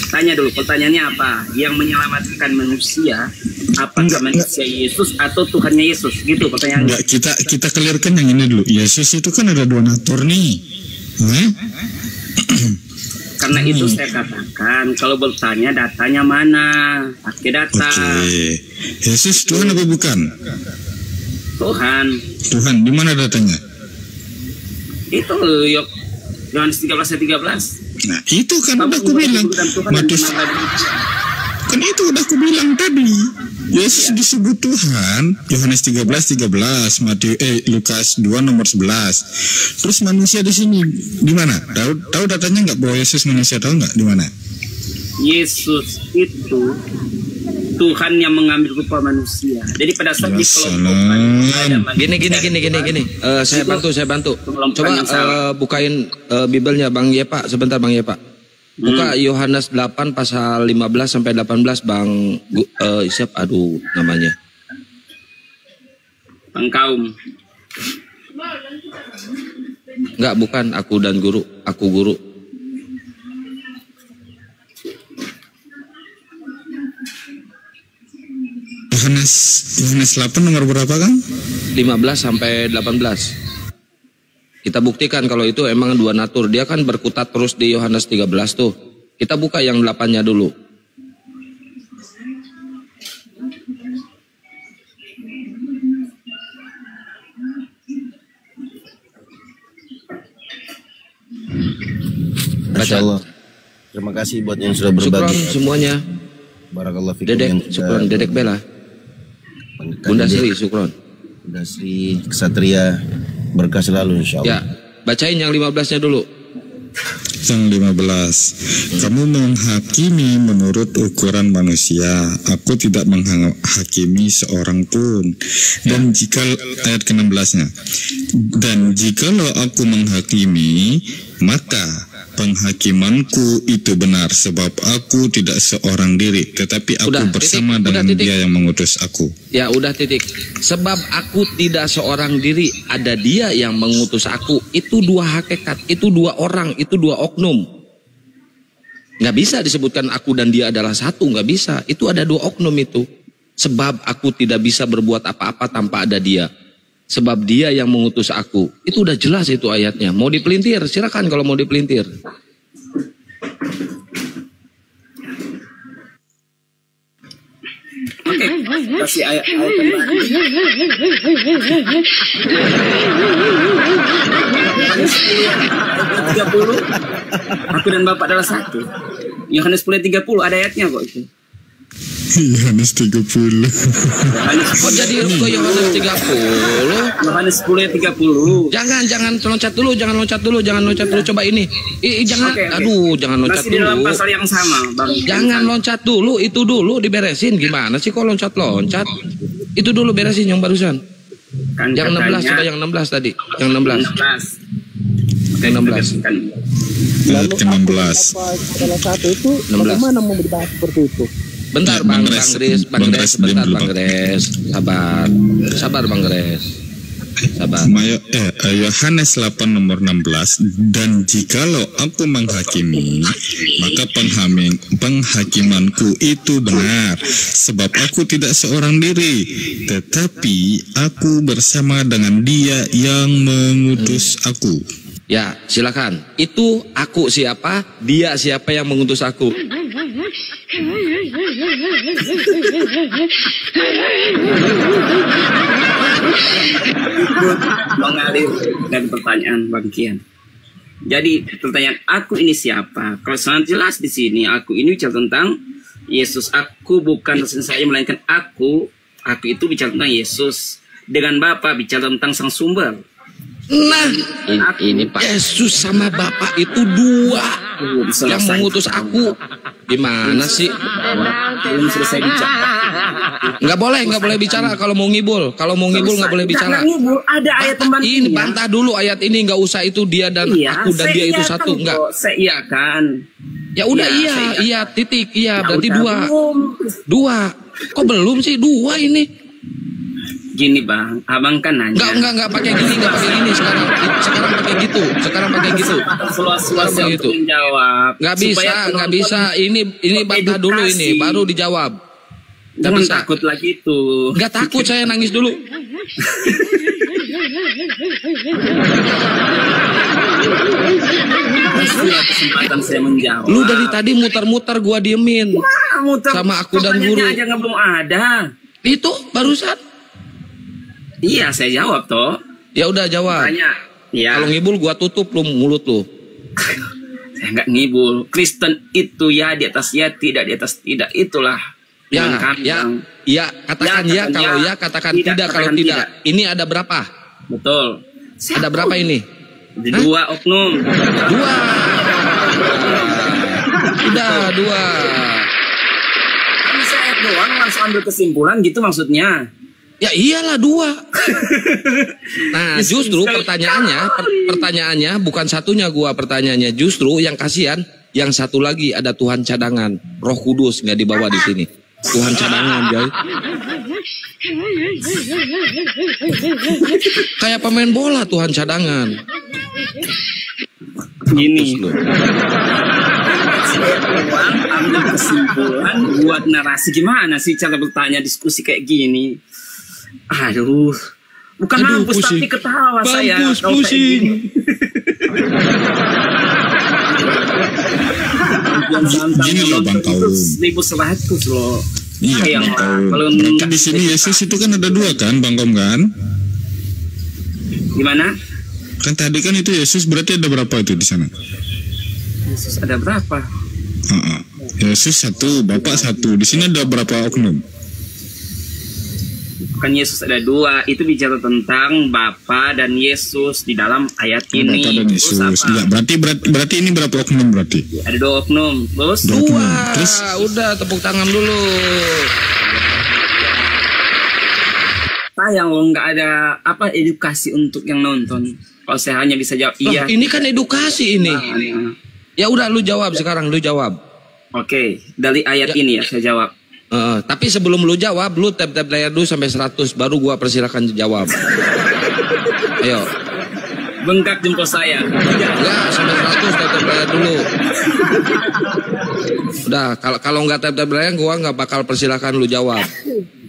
Tanya dulu, pertanyaannya apa? Yang menyelamatkan manusia, apakah manusia Yesus atau Tuhannya Yesus? Gitu pertanyaannya. Enggak, kita clearkan yang ini dulu. Yesus itu kan ada donatur nih. Karena itu saya katakan, kalau bertanya datanya mana? Pakai data. Oke. Yesus Tuhan apa bukan? Tuhan. Tuhan, di mana datanya? Itu Yohanes 13:13. Nah, itu kan udah aku bilang. Matius, kan itu udah aku bilang tadi. Yesus disebut Tuhan, Yohanes 13:13, Lukas 2 nomor 11. Terus manusia di sini di mana? Tahu datanya nggak bahwa Yesus manusia, tahu nggak di mana? Yesus itu Tuhan yang mengambil rupa manusia. Jadi pada saat dikelompokkan gini. Saya bantu. Coba bukain Bibelnya Bang Yepa sebentar Bang Yepa. Buka Yohanes 8 pasal 15 sampai 18 Bang siapa namanya? Bang Kaum. Enggak, bukan aku dan guru, aku guru. Yohanes 8 nomor berapa Kang? 15 sampai 18. Kita buktikan kalau itu emang dua natur. Dia kan berkutat terus di Yohanes 13 tuh. Kita buka yang 8-nya dulu. Masya Allah. Terima kasih buat yang sudah berbagi. Syukron semuanya. Barakallah fikum. Dedek Bella. Bunda Sri, syukron. Bunda Sri, Kesatria, berkah selalu insya Allah. Ya, bacain yang 15-nya dulu. Yang 15. Kamu menghakimi menurut ukuran manusia. Aku tidak menghakimi seorang pun. Dan jika ayat ke-16-nya. Dan jikalau aku menghakimi, maka penghakimanku itu benar, sebab aku tidak seorang diri, tetapi aku bersama dengan Dia yang mengutus aku. Ya udah titik. Sebab aku tidak seorang diri, ada Dia yang mengutus aku. Itu dua hakikat, itu dua orang, itu dua oknum. Nggak bisa disebutkan aku dan Dia adalah satu, nggak bisa. Itu ada dua oknum itu. Sebab aku tidak bisa berbuat apa-apa tanpa ada Dia. Sebab Dia yang mengutus aku. Itu udah jelas itu ayatnya. Mau dipelintir, silakan kalau mau dipelintir. Oke, kasih ayat tambahan. Yohanes 10 ayat 30. Aku dan Bapa adalah satu. Yohanes 10:30 ada ayatnya kok itu. Yohanes 30. Kok jadi ke Yohanes 30? Yohanes 10:30. Jangan loncat dulu. Coba ini. Jangan. Oke. Aduh, jangan loncat Masih di dalam dulu. pasal yang sama, Bang. Jangan loncat dulu, itu dulu diberesin. Gimana sih kok loncat-loncat? Itu dulu beresin yang barusan. Kan yang 16, coba yang 16 tadi. Yang 16. Yang 16. Ayat ke-16. Salah satu itu 16. bagaimana mau dibahas seperti itu? Bentar Bang Gres, bentar Bang Gres. Sabar Bang Gres. Sabar. Yohanes 8 nomor 16. Dan jikalau aku menghakimi, maka penghakimanku itu benar, sebab aku tidak seorang diri, tetapi aku bersama dengan Dia yang mengutus aku. Ya, silakan. Itu aku siapa? Dia siapa yang mengutus aku? Mengalir dan pertanyaan Bang Kian. Jadi pertanyaan aku ini siapa? Kalau sangat jelas di sini aku ini bicara tentang Yesus. Aku bukan saya melainkan aku. Aku itu bicara tentang Yesus. Dengan Bapa bicara tentang Sang Sumber. Nah, ini Pak. Yesus sama Bapa itu dua yang mengutus aku. Gimana sih? Belum selesai bicara. Nggak boleh bicara kalau mau ngibul. Kalau mau ngibul nggak boleh bicara. Ngibul, ada ayat pembantunya. Ini bantah dulu ayat ini, nggak usah itu dia dan aku dan dia itu satu, nggak. Saya kan. Ya udah iya titik iya berarti dua. Kok belum sih dua ini? Gini Bang, abang kan nanya. Enggak pakai gini, sekarang pakai gitu. Sekarang pakai gitu. Seluas-luasnya untuk menjawab. Nggak bisa. Ini bantah dulu ini, baru dijawab. Nggak Jangan bisa. takut lagi itu. Nggak takut, saya nangis dulu. Kasihlah kesempatan saya menjawab. Lu dari tadi muter-muter gua diemin. Wah, muter. Sama aku dan guru. Aja nggak belum ada. Itu barusan. Iya, saya jawab toh. Ya udah jawab. Tanya. Ya. Kalau ngibul gua tutup lu mulut lu. Saya nggak ngibul. Kristen itu ya di atas ya, tidak di atas tidak. Itulah. Ya, katakan ya kalau ya, katakan tidak kalau tidak. Ini ada berapa? Betul. Ada berapa ini? Dua oknum. Dua. Udah dua. Kan saya doang langsung ambil kesimpulan gitu maksudnya. Ya iyalah dua. Nah justru pertanyaannya bukan satunya gua pertanyaannya, justru yang kasihan yang satu lagi ada Tuhan cadangan, Roh Kudus nggak dibawa di sini. Tuhan cadangan guys. Kayak pemain bola Tuhan cadangan. Gini. Ambil kesimpulan buat narasi gimana sih cara bertanya diskusi kayak gini. Aduh, bukan mampus tapi ketawa saya. Mampus pusing. Gini loh Bang Kaum. 1.100 loh. Iya Bang Kaum. Kan di sini Yesus itu kan ada dua kan Bang Kaum kan? Gimana? Kan tadi kan itu Yesus berarti ada berapa itu di sana? Yesus ada berapa? Yesus satu, Bapak satu. Di sini ada berapa oknum? Bukan Yesus ada dua, itu bicara tentang Bapa dan Yesus di dalam ayat ini. Bapa dan Yesus. Ya, berarti ini berapa oknum berarti? Ada dua oknum. Terus dua. Terus udah tepuk tangan dulu. Sayang nggak ada edukasi untuk yang nonton. Kalau saya hanya bisa jawab iya. Ini kan edukasi ini. Ya udah lu jawab sekarang, lu jawab. Oke, dari ayat ini ya saya jawab. Tapi sebelum lu jawab, lu tap layar dulu sampai 100, baru gua persilakan jawab. Ayo. Bengkak jempol saya. Enggak, sampai 100 tap layar dulu. Udah, kalau nggak tap layar, gua nggak bakal persilakan lu jawab.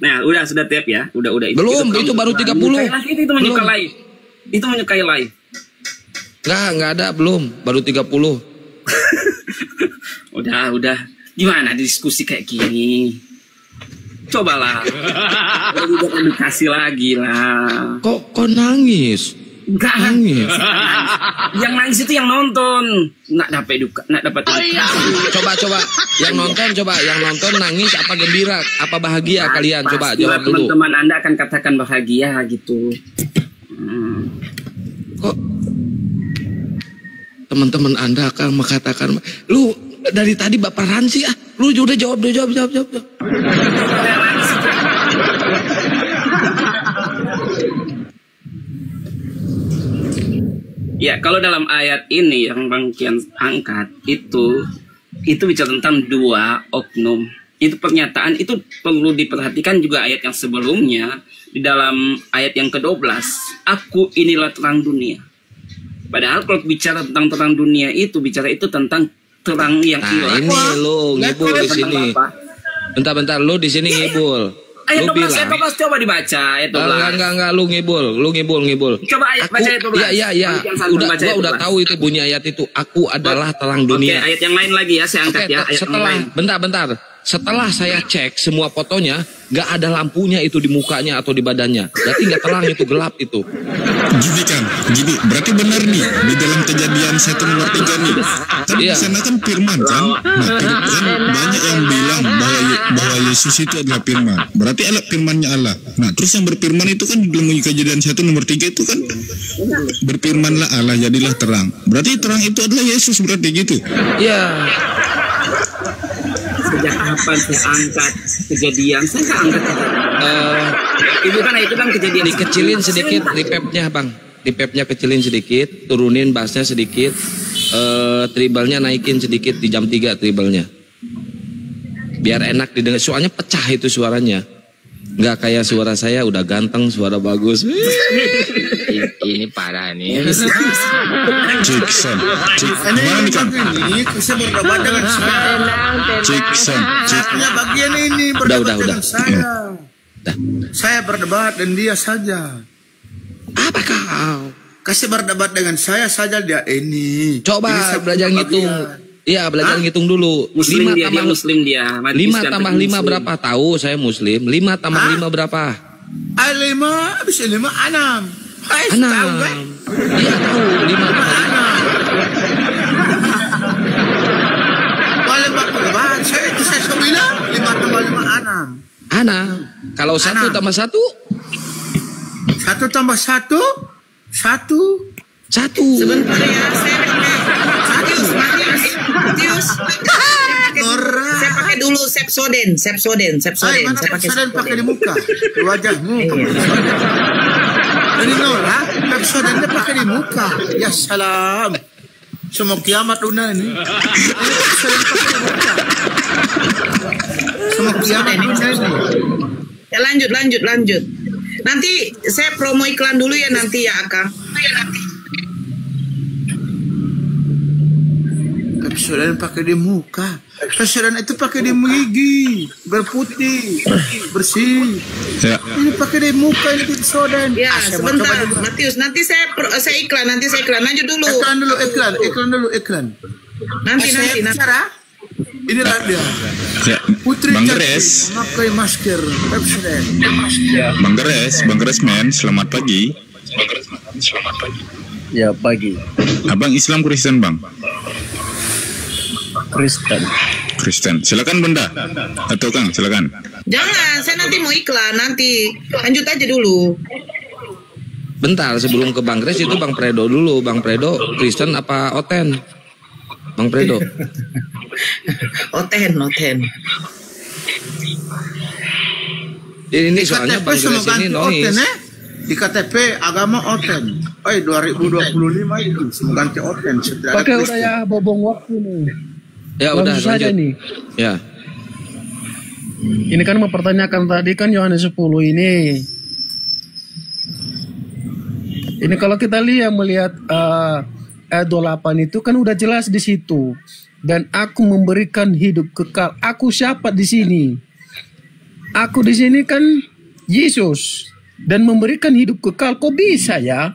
Nah, sudah tiap ya. Udah. Belum, itu baru 30. Itu menyukai live. Itu menyukai live. Enggak ada, belum. Baru 30. Udah. Gimana diskusi kayak gini? Cobalah. Udah edukasi lagi lah. Kok nangis? Enggak nangis. Yang nangis itu yang nonton. Nggak dapat edukasi. Coba. Yang nonton nangis apa gembira? Apa bahagia kalian? Coba jawab dulu. Teman-teman Anda akan katakan bahagia gitu. Kok teman-teman Anda akan mengatakan, lu dari tadi baperan sih ah. Lu udah jawab. Ya, kalau dalam ayat ini yang Bang Kian angkat itu bicara tentang dua oknum. Itu pernyataan itu perlu diperhatikan juga ayat yang sebelumnya di dalam ayat yang ke-12. Aku inilah terang dunia. Padahal kalau bicara tentang terang dunia itu bicara itu tentang terang yang hilang. Ini lo ngibul di sini. Bentar, lo di sini ngibul. Ayat 12, coba dibaca ayat 12. Enggak, lu ngibul. Coba baca ayat 12. Iya. Gua udah tahu itu bunyi ayat itu. Aku adalah terang dunia. Oke, ayat yang lain lagi ya, saya angkat ya. Ayat Bentar. Setelah saya cek semua fotonya, nggak ada lampunya itu di mukanya atau di badannya. Berarti nggak terang, itu gelap itu. Gini, berarti benar nih di dalam Kejadian 1 nomor 3 nih. Kan di sana kan firman kan. Nah, kan banyak yang bilang bahwa Yesus itu adalah firman. Berarti adalah firmannya Allah. Nah, terus yang berfirman itu kan di dalam Kejadian 1 nomor 3 itu kan berfirmanlah Allah jadilah terang. Berarti terang itu adalah Yesus, berarti gitu. Iya. Sejak kapan saya angkat Kejadian? Saya nggak angkat. Itu kan Kejadian. Dikecilin sedikit repepnya bang. Repepnya kecilin sedikit, turunin bassnya sedikit, tribalnya naikin sedikit di jam 3 tribalnya. Biar enak didengar. Soalnya pecah itu suaranya. Nggak kayak suara saya udah ganteng, suara bagus. Ini parah nih. Cikson. Gimana nih kan? Ini saya berdebat dengan saya. Cikson. Bagian ini berdebat dengan saya. Udah. Saya berdebat dan dia saja. Apa kau? Kasih berdebat dengan saya saja dia ini. Coba belajar ngitung. Iya, belajar ngitung dulu. Muslim dia 5 tambah 5 berapa? Tahu saya Muslim. 5 tambah 5 berapa? 5 bisa 5 6. 6. Iya tahu 5 tambah 5. Boleh berdebat. Saya bilang 5 tambah 5 6. 6. Kalau 1 tambah 1? 1 tambah 1? 1. Sebentar ya, saya Matius. Saya pakai dulu Sepsoden. Saya pakai di muka, di wajahmu. Ini Nora, Sepsodennya pakai di muka. Ya salam. Semua kiamat una ini. Semua kiamat una ini. Ya lanjut. Nanti saya promo iklan dulu ya nanti ya Akang. Pepsodent pakai di muka. Pepsodent itu pakai di gigi, berputih, bersih. Ya. Ini pakai di muka ini Pepsodent. Ya, sebentar, Matius. Nanti saya iklan. Lanjut dulu. Iklan. Nanti. Bicara. Inilah dia. Ya. Putri Bang Geres. Memakai masker Pepsodent. Bang Geres men, selamat pagi. Ya, pagi. Abang Islam Kristen bang? Kristen. Silakan Bunda. Atau Kang, silakan. Jangan, saya nanti mau iklan nanti. Lanjut aja dulu. Bentar, sebelum ke Bang Geres itu Bang Predo dulu. Bang Predo Kristen apa Oten? Bang Predo. Oten. Ini soalnya Bang Geres ini noise. Di KTP agama Oten. 2025 itu semua ganti Oten. Pakai udah ya, bobong waktu nih. Ya udah saja nih. Ya. Ini kan mempertanyakan tadi kan Yohanes 10 ini. Ini kalau kita melihat ayat 28 itu kan udah jelas di situ. Dan aku memberikan hidup kekal. Aku siapa di sini? aku di sini kan Yesus dan memberikan hidup kekal. Kok bisa ya?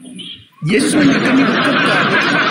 Yesus memberikan hidup kekal.